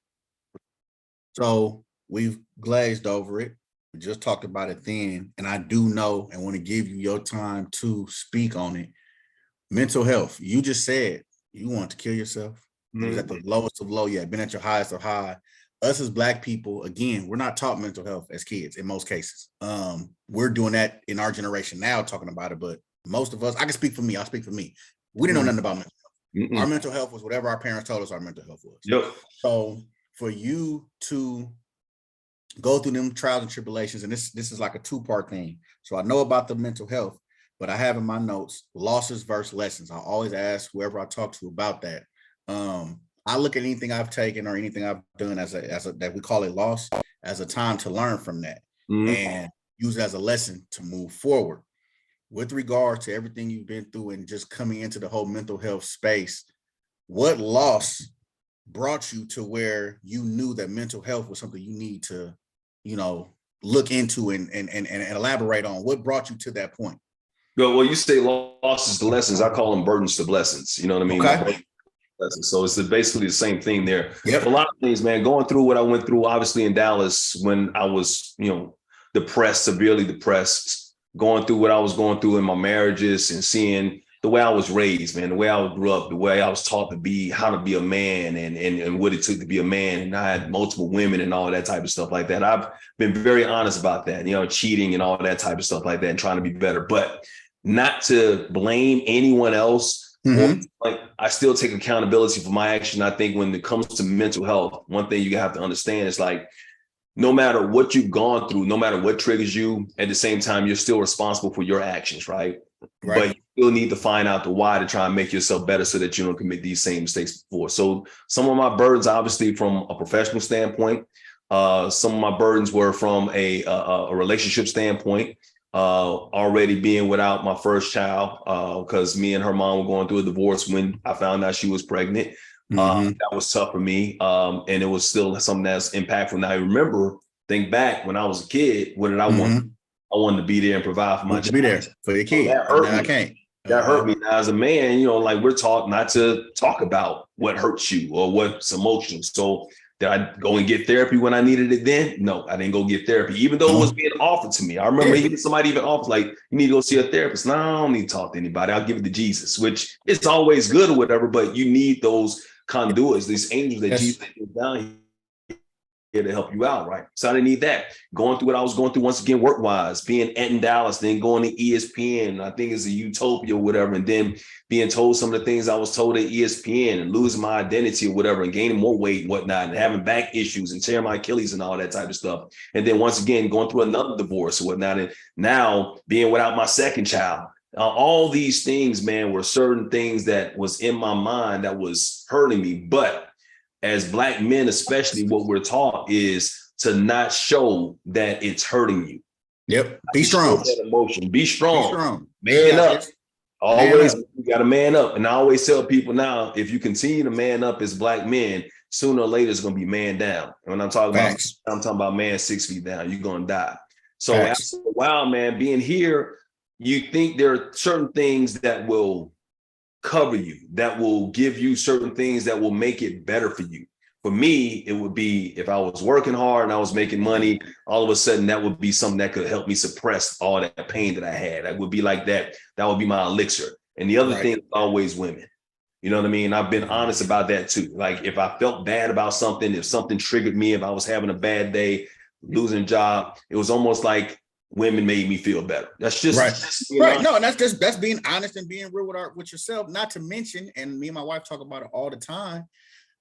So we've glazed over it. We just talked about it then, and I do know and want to give you your time to speak on it. Mental health. You just said you want to kill yourself. You was at the lowest of low. You had been at your highest of high. Us as Black people, again, we're not taught mental health as kids in most cases. We're doing that in our generation now, talking about it, but most of us, I can speak for me. I'll speak for me. We didn't know nothing about mental health. Our mental health was whatever our parents told us our mental health was. Yep. So for you to go through them trials and tribulations, and this is like a 2-part thing. So I know about the mental health, but I have in my notes losses versus lessons. I always ask whoever I talk to about that. I look at anything I've taken or anything I've done as a that we call a loss as a time to learn from that and use it as a lesson to move forward. With regard to everything you've been through and just coming into the whole mental health space, what loss brought you to where you knew that mental health was something you need to, you know, look into and elaborate on? What brought you to that point? Well, you say losses to lessons. I call them burdens to blessings. You know what I mean? Okay. So it's basically the same thing there. Yep. A lot of things, man, going through what I went through, obviously in Dallas when I was, you know, depressed, severely depressed. going through what I was going through in my marriages and seeing the way I was raised, man, the way I grew up, the way I was taught to be, how to be a man and what it took to be a man. And I had multiple women and all that type of stuff like that. I've been very honest about that, cheating and all that type of stuff like that and trying to be better, but not to blame anyone else. Mm-hmm. Like, I still take accountability for my action. I think when it comes to mental health, one thing you have to understand is like, no matter what you've gone through, no matter what triggers you, at the same time, you're still responsible for your actions, right? But you still need to find out the why to try and make yourself better so that you don't commit these same mistakes before. So some of my burdens, obviously, from a professional standpoint, some of my burdens were from a relationship standpoint, already being without my first child, because me and her mom were going through a divorce when I found out she was pregnant. That was tough for me. And it was still something that's impactful. Now, I think back when I was a kid, what did I want? I wanted to be there and provide for my child. To be there for your kid. That hurt me. I can't. That hurt me. Now, as a man, like we're taught not to talk about what hurts you or what's emotional. So did I go and get therapy when I needed it then? No, I didn't go get therapy, even though it was being offered to me. I remember somebody even offered, like, you need to go see a therapist. No, I don't need to talk to anybody. I'll give it to Jesus, which is always good or whatever, but you need those conduits, these angels that Jesus put down here to help you out, right? So I didn't need that. Going through what I was going through once again, work-wise, being in Dallas, then going to ESPN, I think it's a utopia or whatever, and then being told some of the things I was told at ESPN and losing my identity or whatever and gaining more weight and whatnot and having back issues and tearing my Achilles and all that type of stuff. And then once again, going through another divorce or whatnot, and now being without my second child. All these things, man, were certain things that was in my mind that was hurting me. But as Black men, especially, what we're taught is to not show that it's hurting you. Yep. Be strong. That emotion. Be strong. Be strong. Man up. Always, you got to man up. And I always tell people now, if you continue to man up as Black men, sooner or later it's going to be man down. And when I'm talking about man 6 feet down, you're going to die. So after a while, man, being here, you think there are certain things that will cover you, that will give you certain things that will make it better for you. For me, it would be if I was working hard and I was making money, all of a sudden that would be something that could help me suppress all that pain that I had. That would be like that. That would be my elixir. And the other thing is always women. You know what I mean? I've been honest about that too. Like if I felt bad about something, if something triggered me, if I was having a bad day, losing a job, it was almost like women made me feel better. That's just right. No, and that's being honest and being real with yourself. Not to mention, and me and my wife talk about it all the time.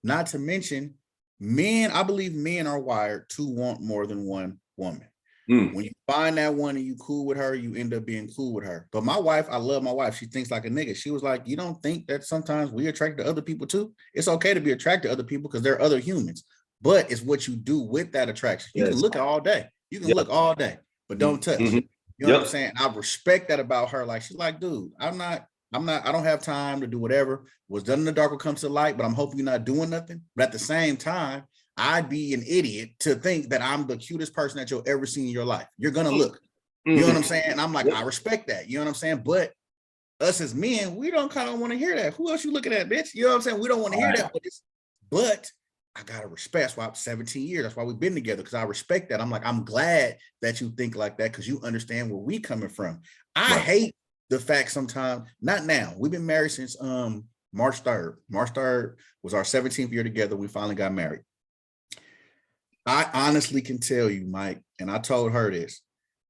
Not to mention, men. I believe men are wired to want more than one woman. When you find that one and you cool with her, you end up being cool with her. But my wife, I love my wife. She thinks like a nigga. She was like, you don't think that sometimes we attract to other people too? It's okay to be attracted to other people because they're other humans. But it's what you do with that attraction. You can look all day. You can look all day. But don't touch. You know what I'm saying? I respect that about her. Like, she's like, dude, I don't have time to do whatever. What's done in the dark will come to the light, but I'm hoping you're not doing nothing. But at the same time, I'd be an idiot to think that I'm the cutest person that you'll ever see in your life. You're going to look. You know what I'm saying? And I'm like, I respect that. You know what I'm saying? But us as men, we don't kind of want to hear that. Who else you looking at, bitch? You know what I'm saying? We don't want to hear that. But I gotta respect. That's why I'm 17 years. That's why we've been together, because I respect that. I'm like, I'm glad that you think like that because you understand where we coming from. I hate the fact sometimes, not now. We've been married since March 3rd. March 3rd was our 17th year together. We finally got married. I honestly can tell you, Mike, and I told her this,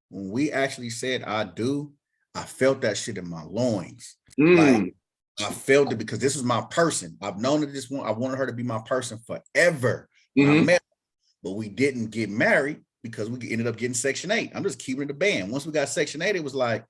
when we actually said I do, I felt that shit in my loins. Like, I felt it because this was my person. I've known that I wanted her to be my person forever. When I met her, but we didn't get married because we ended up getting Section 8. I'm just keeping it a band. Once we got Section 8, it was like,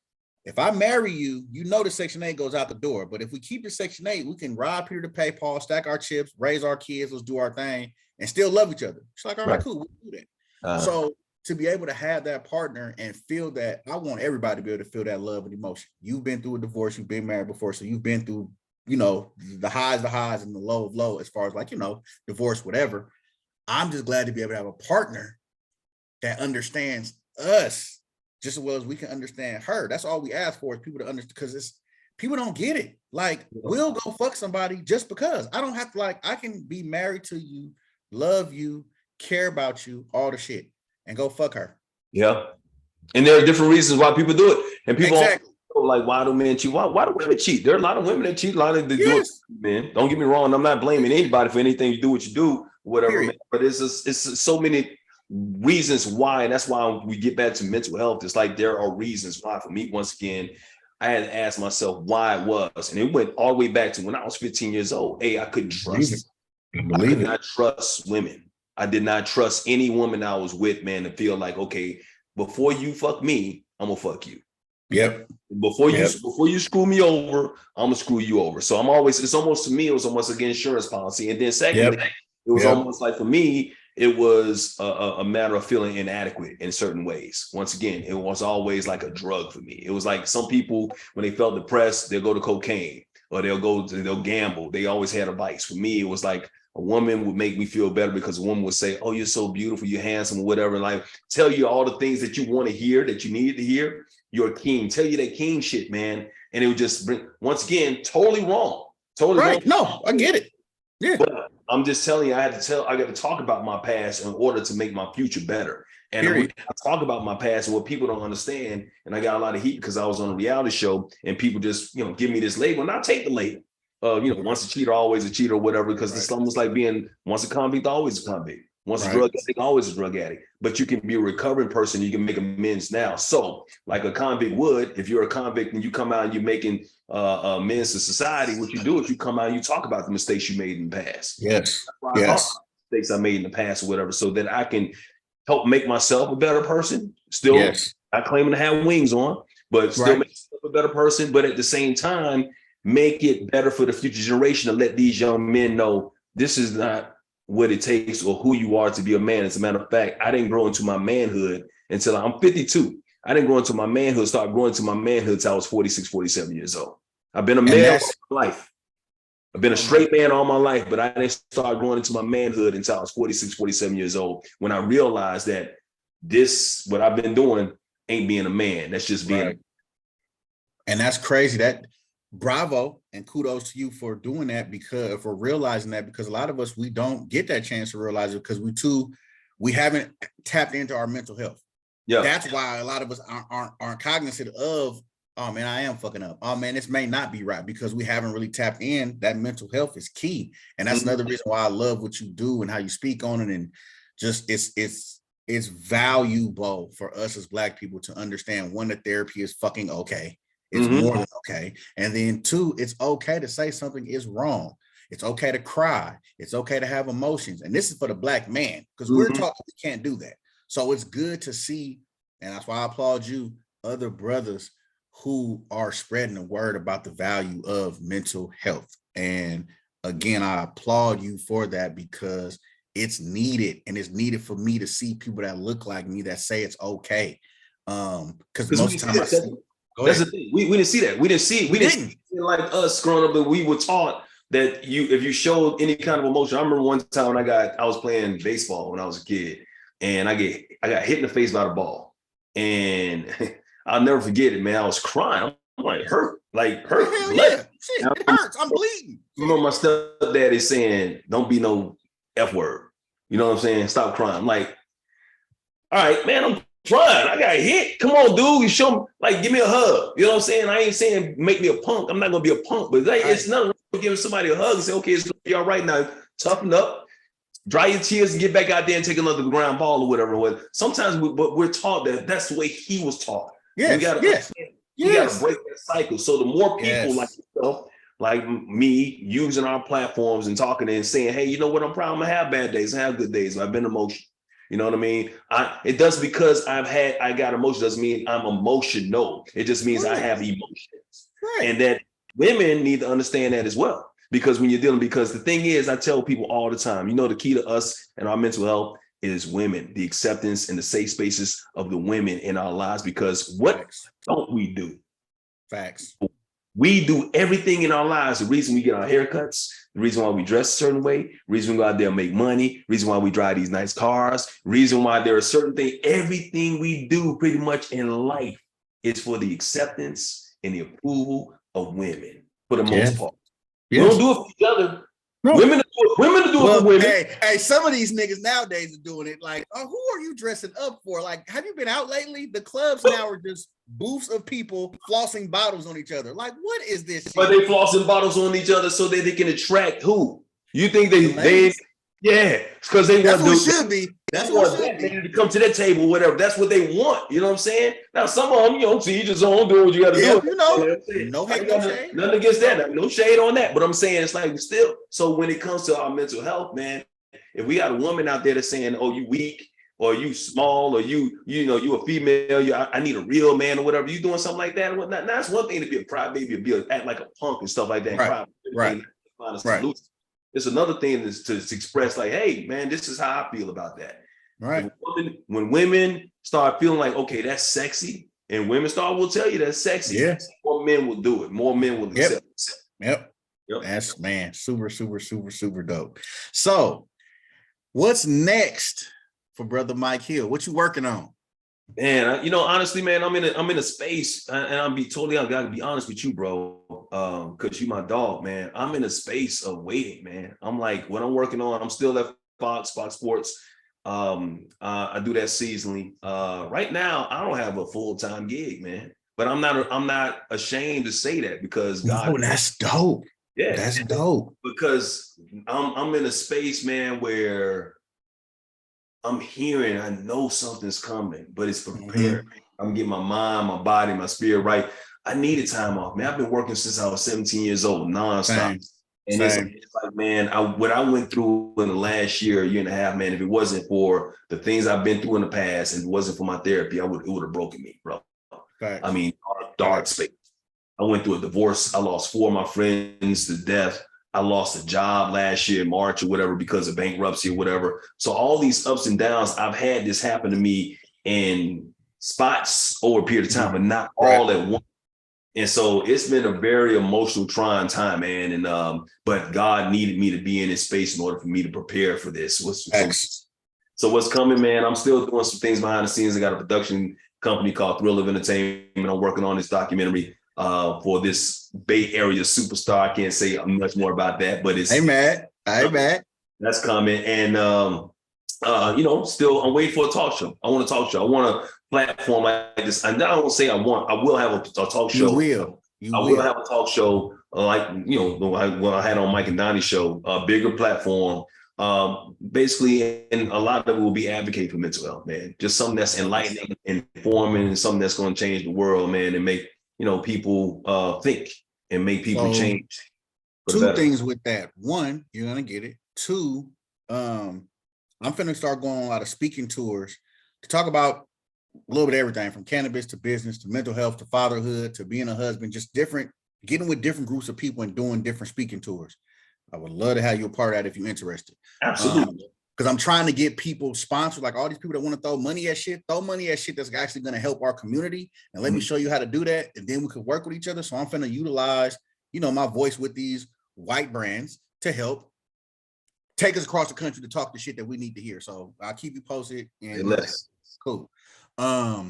if I marry you, you know the Section 8 goes out the door. But if we keep the Section 8, we can rob Peter to pay Paul, stack our chips, raise our kids, let's do our thing, and still love each other. She's like, all right, cool, we'll do that. So to be able to have that partner and feel that, I want everybody to be able to feel that love and emotion. You've been through a divorce, you've been married before, so you've been through, the highs and the low as far as like, divorce, whatever. I'm just glad to be able to have a partner that understands us just as well as we can understand her. That's all we ask for, is people to understand, because people don't get it. Like, we'll go fuck somebody just because. I don't have to, I can be married to you, love you, care about you, all the shit, and go fuck her. Yeah. And there are different reasons why people do it. And people Exactly. like, why do men cheat? Why do women cheat? There are a lot of women that cheat, a lot of that do it, Yes. men. Don't get me wrong. I'm not blaming anybody for anything. You do what you do, whatever, man. Period. But it's so many reasons why. And that's why we get back to mental health. It's like there are reasons why. For me, once again, I had to ask myself why it was. And it went all the way back to when I was 15 years old. Hey, I couldn't trust. I could not trust women. I did not trust any woman I was with, man, to feel like, okay, before you fuck me, I'm gonna fuck you. Yep. Before you screw me over, I'm gonna screw you over. So it's almost to me, it was almost like an insurance policy. And then secondly, it was almost like for me, it was a matter of feeling inadequate in certain ways. Once again, it was always like a drug for me. It was like some people, when they felt depressed, they'll go to cocaine or they'll gamble. They always had a vice. For me, it was like a woman would make me feel better because a woman would say, oh, you're so beautiful, you're handsome, or whatever, and like tell you all the things that you want to hear, that you needed to hear. You're a king, tell you that king shit, man. And it would just bring, once again, totally wrong. Totally right. wrong. No, I get it. Yeah. But I'm just telling you, I got to talk about my past in order to make my future better. And I talk about my past and what people don't understand. And I got a lot of heat because I was on a reality show and people just, give me this label and I take the label. Once a cheater, always a cheater or whatever, because it's almost like being once a convict, always a convict. Once a drug addict, always a drug addict. But you can be a recovering person. You can make amends now. So like a convict would, if you're a convict and you come out and you're making amends to society, what you do is you come out and you talk about the mistakes you made in the past. Yes. Mistakes I made in the past or whatever, so that I can help make myself a better person. Still not claiming to have wings on, but still make myself a better person. But at the same time, make it better for the future generation to let these young men know this is not what it takes or who you are to be a man. As a matter of fact, I didn't grow into my manhood until I'm 52. I didn't grow into my manhood, start growing into my manhood until I was 46, 47 years old. I've been a male all my life. I've been a straight man all my life, but I didn't start growing into my manhood until I was 46, 47 years old, when I realized that what I've been doing ain't being a man. That's just being. And that's crazy. That bravo and kudos to you for doing that, for realizing that, because a lot of us, we don't get that chance to realize it because we haven't tapped into our mental health. Yeah. That's why a lot of us aren't cognizant of, oh man, I am fucking up. Oh man, this may not be right, because we haven't really tapped in. That mental health is key. And that's another reason why I love what you do and how you speak on it. And just it's valuable for us as Black people to understand, one, that therapy is fucking okay. It's more than okay. And then two, it's okay to say something is wrong. It's okay to cry. It's okay to have emotions. And this is for the Black man, because we're taught we can't do that. So it's good to see, and that's why I applaud you, other brothers who are spreading the word about the value of mental health. And again, I applaud you for that, because it's needed, and it's needed for me to see people that look like me that say it's okay. Because most of the time that's the thing. We didn't see that. We didn't see like us growing up, but we were taught that if you showed any kind of emotion. I remember one time when I was playing baseball when I was a kid, and I got hit in the face by the ball, and I'll never forget it, man. I was crying. I'm like, hurt. Hell yeah. Shit, it hurts. I'm bleeding. I remember my stepdad is saying, don't be no F word. You know what I'm saying? Stop crying. I'm like, all right, man, I'm trying. I got hit. Come on, dude. You show me, give me a hug. You know what I'm saying? I ain't saying make me a punk. I'm not gonna be a punk, but it's nothing wrong with giving somebody a hug and say, okay, it's gonna be all right now. Toughen up, dry your tears, and get back out there and take another ground ball or whatever. Sometimes we're taught that that's the way he was taught. Yes, we gotta break that cycle. So the more people like yourself, like me, using our platforms and talking and saying, hey, you know what? I'm proud. I'm gonna have bad days. I have good days. I've been emotional. You know what I mean? It does, because I got emotion, doesn't mean I'm emotional. It just means I have emotions. Right. And that women need to understand that as well. Because when you're because the thing is, I tell people all the time, the key to us and our mental health is women, the acceptance and the safe spaces of the women in our lives. Because what don't we do? Facts. We do everything in our lives. The reason we get our haircuts, the reason why we dress a certain way, the reason we go out there and make money, reason why we drive these nice cars, reason why there are certain things, everything we do pretty much in life is for the acceptance and the approval of women, for the most part. We don't do it for each other. No. Women to do it for women. Hey, some of these niggas nowadays are doing it. Like, oh, who are you dressing up for? Like, have you been out lately? The clubs now are just booths of people flossing bottles on each other. Like, what is this shit? But they flossing bottles on each other so that they can attract who? You think they yeah, because they That's want what it should be. That's what it should be. to come to that table, whatever. That's what they want. You know what I'm saying? Now, some of them, to each his own, do what you got to do. You know, no hate, no shade. Nothing against that. No shade on that. But I'm saying it's like still. So when it comes to our mental health, man, if we got a woman out there that's saying, "Oh, you weak," or "You small," or you a female, I need a real man or whatever, you doing something like that and whatnot. Now, it's one thing to be a crybaby, act like a punk and stuff like that. Right. It's another thing is to express like, hey, man, this is how I feel about that. Right. When women start feeling like, okay, that's sexy, and women will tell you that's sexy. Yeah. More men will do it. More men will accept it. Yep. That's, man, super dope. So what's next for Brother Mike Hill? What you working on? Man, honestly, man, I'm in a space, and I gotta be honest with you, bro. Because you my dog, man. I'm in a space of waiting, man. I'm like, what I'm working on, I'm still at Fox Sports. I do that seasonally. Right now, I don't have a full-time gig, man. But I'm not ashamed to say that because God. Oh, that's dope. Yeah, that's dope. Because I'm in a space, man, where I'm hearing, I know something's coming, but it's prepared. I'm getting my mind, my body, my spirit right. I needed time off, man. I've been working since I was 17 years old, nonstop. And it's like, man, what I went through in the last year and a half, man, if it wasn't for the things I've been through in the past, and it wasn't for my therapy, it would have broken me, bro. Right. I mean, dark space. I went through a divorce. I lost 4 of my friends to death. I lost a job last year in March or whatever because of bankruptcy or whatever. So all these ups and downs, I've had this happen to me in spots over a period of time, but not all at once. And so it's been a very emotional, trying time, man. And but God needed me to be in this space in order for me to prepare for this. So what's coming, man? I'm still doing some things behind the scenes. I got a production company called Thrill of Entertainment. I'm working on this documentary for this Bay Area superstar. I can't say much more about that, but it's that's coming. And still I'm waiting for a talk show. I want a talk show. I want a platform like this. And I don't say I will have a talk show. I will have a talk show like when I had on Mike and Donnie's show, a bigger platform. Basically, and a lot of it will be advocating for mental health, man. Just something that's enlightening, informing, and something that's going to change the world, man, and make people think and make people change. 2 things with that. 1, you're gonna get it. 2, I'm finna start going on a lot of speaking tours to talk about a little bit of everything from cannabis to business to mental health to fatherhood to being a husband, just getting with different groups of people and doing different speaking tours. I would love to have you a part of that if you're interested. Absolutely. Because I'm trying to get people sponsored, like all these people that want to throw money at shit that's actually going to help our community. And let me show you how to do that. And then we could work with each other. So I'm finna utilize, my voice with these white brands to help take us across the country to talk the shit that we need to hear. So I'll keep you posted. And cool. Let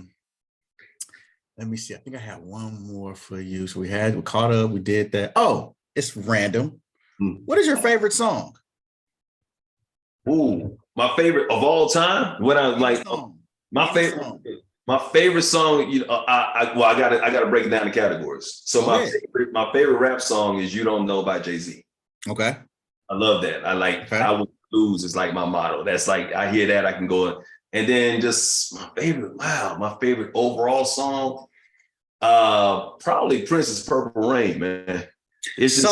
me see. I think I have one more for you. So we caught up. We did that. Oh, it's random. What is your favorite song? Ooh, my favorite of all time. What I like, my favorite song. I gotta break it down to categories. So my favorite rap song is "You Don't Know" by Jay-Z. Okay, I love that. I like "I Will Lose" is like my motto. That's like I hear that I can go. And then just my favorite overall song, probably Prince's "Purple Rain," man. It's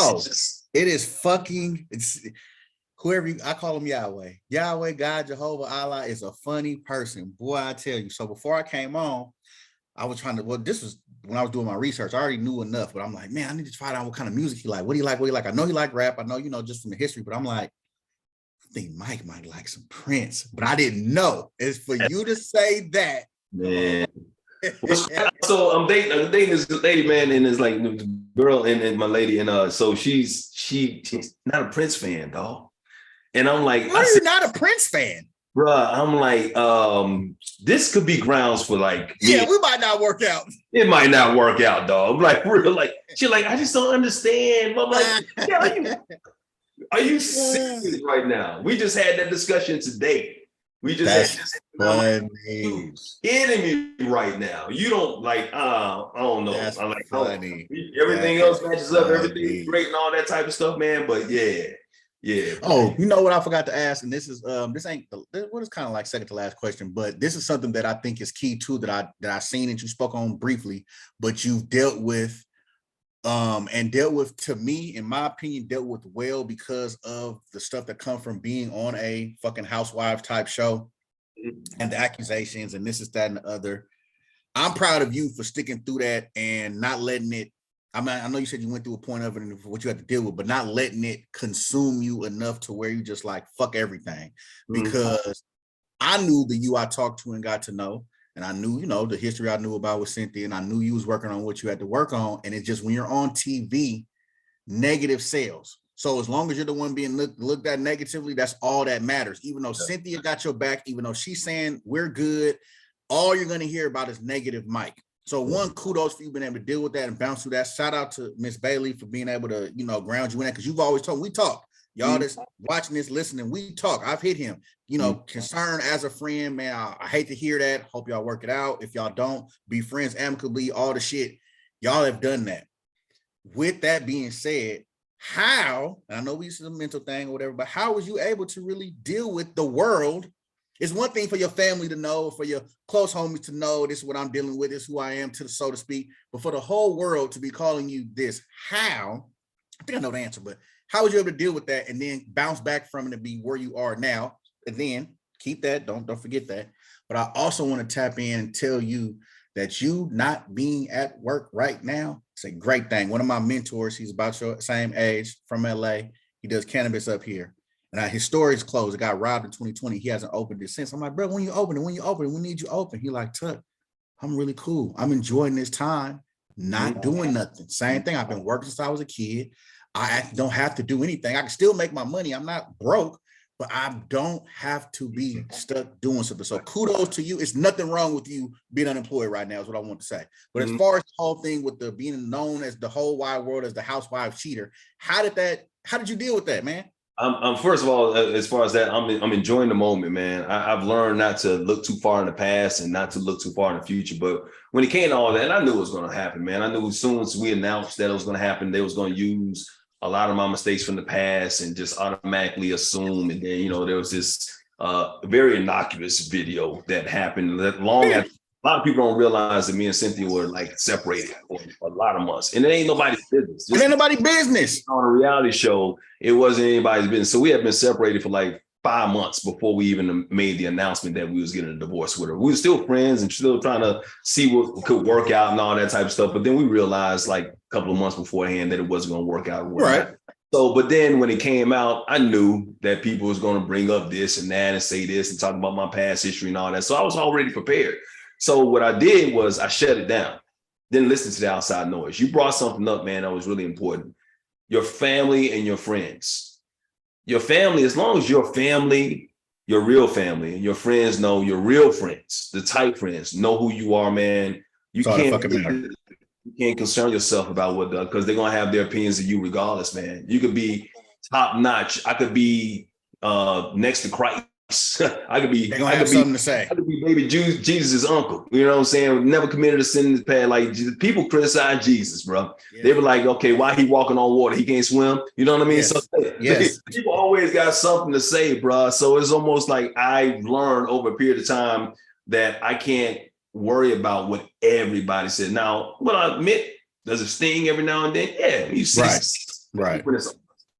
whoever I call him Yahweh. Yahweh, God, Jehovah, Allah is a funny person. Boy, I tell you. So before I came on, I was this was when I was doing my research. I already knew enough, but I'm like, man, I need to find out what kind of music he like. What do you like? I know he like rap. I know, just from the history, but I'm like, I think Mike might like some Prince, but I didn't know. It's for you to say that. Man. So I'm dating this lady, man, and it's like the girl and my lady, and so she's not a Prince fan, dog. And I'm like, why are you not a Prince fan? Bruh, I'm like, this could be grounds for like, we might not work out. It might not work out, dog. I'm like, real, like, she's like, I just don't understand. But I'm like, Are you serious right now? We just had that discussion today. We just That's had this. funny. You kidding me right now? You don't like, I don't know. That's I'm like, funny. everything That else is matches up, everything's funny. great and all that type of stuff, man. But yeah. Oh, you know what I forgot to ask, and this is this ain't what is kind of like second to last question, but this is something that I think is key too that I seen that you spoke on briefly, but you've dealt with and dealt with, to me, in my opinion, dealt with well because of the stuff that come from being on a fucking housewife type show and the accusations and this is that and the other. I'm proud of you for sticking through that and not letting it. I mean, I know you said you went through a point of it and what you had to deal with, but not letting it consume you enough to where you just like fuck everything. Because I knew the you I talked to and got to know, and I knew, the history I knew about with Cynthia, and I knew you was working on what you had to work on. And it's just when you're on TV, negative sales. So as long as you're the one being looked at negatively, that's all that matters. Even though Cynthia got your back, even though she's saying we're good, all you're going to hear about is negative Mike. So one, kudos for you being able to deal with that and bounce through that. Shout out to Miss Bailey for being able to, ground you in that, because you've always told, we talk. Y'all that's watching this, listening, we talk. I've hit him, concern as a friend, man. I hate to hear that. Hope y'all work it out. If y'all don't, be friends amicably, all the shit. Y'all have done that. With that being said, how, and I know it's a mental thing or whatever, but how was you able to really deal with the world? It's one thing for your family to know, for your close homies to know this is what I'm dealing with, this is who I am, so to speak. But for the whole world to be calling you this, how? I think I know the answer, but how was you able to deal with that and then bounce back from it and be where you are now? And then keep that, don't forget that. But I also want to tap in and tell you that you not being at work right now, it's a great thing. One of my mentors, he's about your same age, from LA. He does cannabis up here. And his store is closed. It got robbed in 2020. He hasn't opened it since. I'm like, bro, when you open it, we need you open. He like, Tuck, I'm really cool. I'm enjoying this time, not doing nothing. Same thing. I've been working since I was a kid. I don't have to do anything. I can still make my money. I'm not broke, but I don't have to be stuck doing something. So kudos to you. It's nothing wrong with you being unemployed right now is what I want to say. But as far as the whole thing with the being known as the whole wide world as the housewife cheater, how did you deal with that, man? I'm first of all, as far as that, I'm enjoying the moment, man. I've learned not to look too far in the past and not to look too far in the future. But when it came to all that, and I knew it was going to happen, man. I knew as soon as we announced that it was going to happen, they was going to use a lot of my mistakes from the past and just automatically assume. And then, there was this very innocuous video that happened that long after. A lot of people don't realize that me and Cynthia were like separated for a lot of months, and it ain't nobody's business. It ain't nobody's business. On a reality show, it wasn't anybody's business. So we had been separated for like 5 months before we even made the announcement that we was getting a divorce with her. We were still friends and still trying to see what could work out and all that type of stuff. But then we realized like a couple of months beforehand that it wasn't going to work out. Right. So, but then when it came out, I knew that people was going to bring up this and that and say this and talk about my past history and all that. So I was already prepared. So what I did was I shut it down. Didn't listen to the outside noise. You brought something up, man, that was really important. Your family and your friends. Your family, as long as your family, your real family, and your friends know your real friends, the tight friends, know who you are, man. You can't concern yourself about what because they're gonna have their opinions of you regardless, man. You could be top notch. I could be next to Christ. I could be something to say. I could be baby Jesus' uncle. You know what I'm saying? Never committed a sin in the past. Like people criticize Jesus, bro. Yeah. They were like, okay, why he walking on water? He can't swim. You know what I mean? Yes. So yes. People always got something to say, bro. So it's almost like I've learned over a period of time that I can't worry about what everybody said. Now, what I admit, does it sting every now and then? Yeah, you see, right.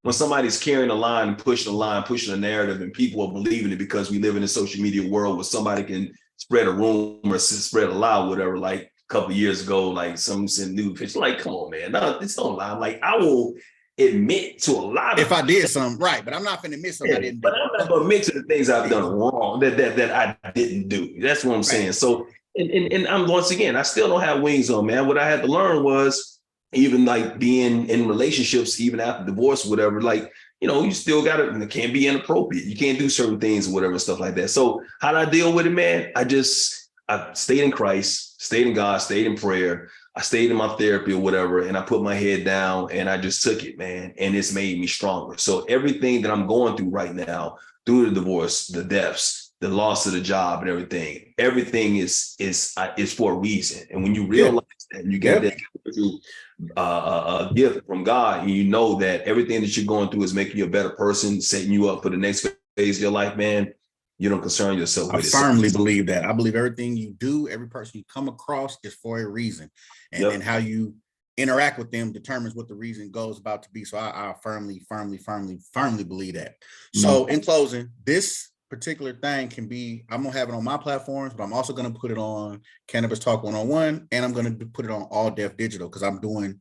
When somebody's carrying a line and pushing a narrative, and people are believing it because we live in a social media world where somebody can spread a rumor, spread a lie, whatever. Like a couple of years ago, like some sent new picture. Like, come on, man, no, it's don't lie. Like, I will admit to a lot of if I did something right, but I'm not going to admit something I didn't do. But I'm not going to admit to the things I've done wrong that I didn't do. That's what I'm saying. So, and I'm once again, I still don't have wings on, man. What I had to learn was, even like being in relationships, even after divorce, whatever, like, you still got to, it can't be inappropriate. You can't do certain things or whatever, stuff like that. So how did I deal with it, man? I stayed in Christ, stayed in God, stayed in prayer. I stayed in my therapy or whatever, and I put my head down and I just took it, man. And it's made me stronger. So everything that I'm going through right now, through the divorce, the deaths, the loss of the job and everything is for a reason. And when you realize that and you got that gift from God, and you know that everything that you're going through is making you a better person, setting you up for the next phase of your life, man, you don't concern yourself with it. I firmly believe that. I believe everything you do, every person you come across is for a reason. And then how you interact with them determines what the reason goes about to be. So I firmly believe that. So in closing, this particular thing can be, I'm gonna have it on my platforms, but I'm also gonna put it on Cannabis Talk 101, and I'm gonna put it on All Deaf Digital because I'm doing,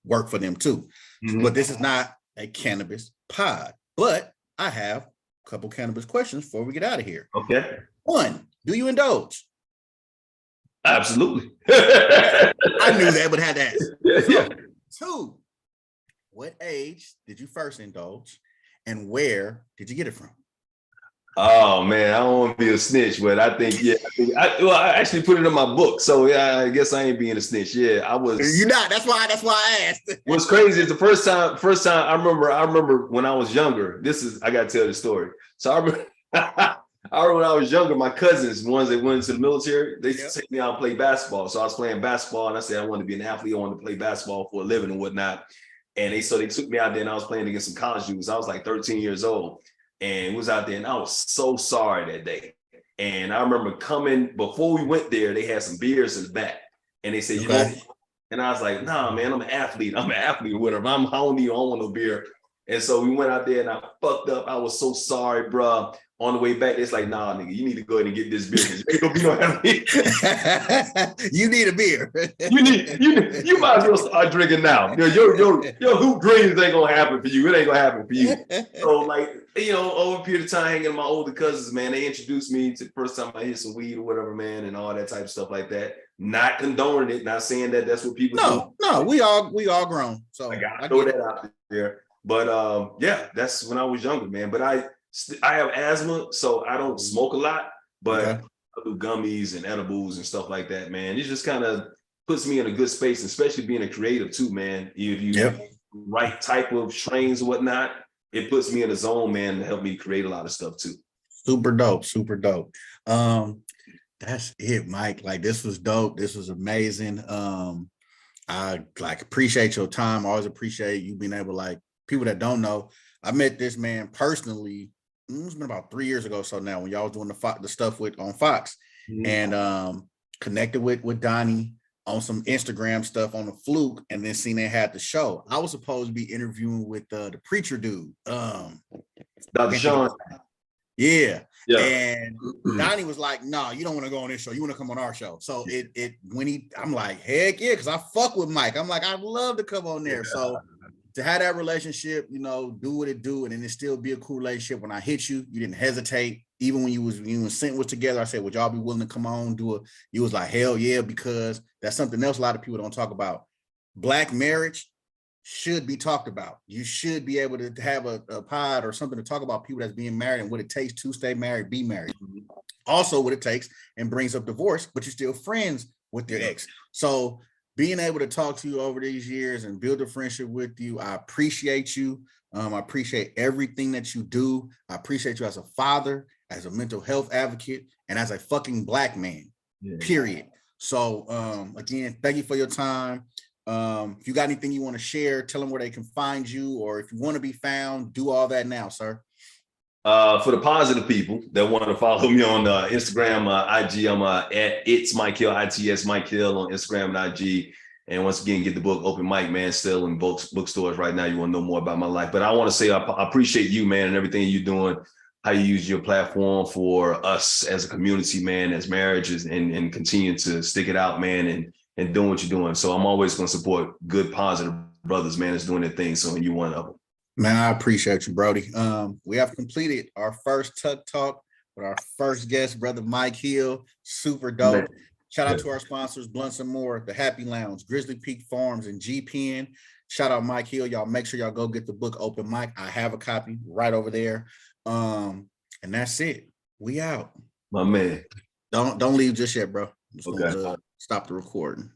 work for them too. But this is not a cannabis pod, but I have a couple cannabis questions before we get out of here. Okay. 1, do you indulge? Absolutely. I knew that, but had to ask. Yeah. 2, what age did you first indulge, and where did you get it from? Oh man, I don't want to be a snitch, but I think I actually put it in my book. So yeah, I guess I ain't being a snitch. Yeah, I was. You're not. That's why I asked. What's crazy is the first time I remember when I was younger. I gotta tell the story. So I remember I remember when I was younger, my cousins, the ones that went into the military, they used to take me out and play basketball. So I was playing basketball and I said I wanted to be an athlete, I wanted to play basketball for a living and whatnot. And they took me out there and I was playing against some college dudes. I was like 13 years old. And was out there, and I was so sorry that day. And I remember coming before we went there, they had some beers in the back, and they said, and I was like, nah, man, I'm an athlete or whatever. I don't want no beer. And so we went out there, and I fucked up. I was so sorry, bro. On the way back, it's like, nah, nigga, you need to go ahead and get this beer. You ain't gonna be no athlete. You need a beer. you might as well start drinking now. Your hoop dreams ain't gonna happen for you. It ain't gonna happen for you. So like, over a period of time hanging with my older cousins, man, they introduced me to the first time I hit some weed or whatever, man, and all that type of stuff like that. Not condoning it, not saying that that's what people do. No, we all grown. So I gotta throw that out there. But that's when I was younger, man. But I have asthma, so I don't smoke a lot, but I do gummies and edibles and stuff like that, man. It just kind of puts me in a good space, especially being a creative too, man. If you right type of strains or whatnot, it puts me in a zone, man, to help me create a lot of stuff too. Super dope. That's it, Mike. Like, this was dope. This was amazing. I appreciate your time. I always appreciate you being able, people that don't know, I met this man personally. It's been about 3 years ago. So now, when y'all was doing the stuff on Fox, and connected with Donnie on some Instagram stuff on the Fluke, and then seen they had the show. I was supposed to be interviewing with the preacher dude, Dr. Sean. Yeah. And Donnie was like, "No, you don't want to go on this show. You want to come on our show." So I'm like, heck yeah, because I fuck with Mike. I'm like, I'd love to come on there. So to have that relationship, do what it do, and then it still be a cool relationship. When I hit you, you didn't hesitate. Even when you and Sent was together, I said, would y'all be willing to come on, you was like, hell yeah, because that's something else a lot of people don't talk about. Black marriage should be talked about. You should be able to have a pod or something to talk about people that's being married and what it takes to stay married, be married. Also what it takes, and brings up divorce, but you're still friends with your ex. So being able to talk to you over these years and build a friendship with you, I appreciate you. I appreciate everything that you do. I appreciate you as a father, as a mental health advocate, and as a fucking Black man, period. So again, thank you for your time. If you got anything you want to share, tell them where they can find you, or if you want to be found, do all that now, sir. For the positive people that want to follow me on Instagram, IG, I'm at It's Mike Hill, ITS Mike Hill on Instagram and IG. And once again, get the book Open Mic, man, still in bookstores right now. You want to know more about my life. But I want to say I appreciate you, man, and everything you're doing, how you use your platform for us as a community, man, as marriages, and continue to stick it out, man, and doing what you're doing. So I'm always going to support good, positive brothers, man, that's doing their thing. So you're one of them. Man, I appreciate you, Brody. We have completed our first Tuck Talk with our first guest, Brother Mike Hill. Super dope. Man. Shout out to our sponsors, Blunts and More, The Happy Lounge, Grizzly Peak Farms, and G-Pen. Shout out Mike Hill. Y'all make sure y'all go get the book Open Mic. I have a copy right over there. And that's it. We out. My man. Don't leave just yet, bro. I'm just gonna stop the recording.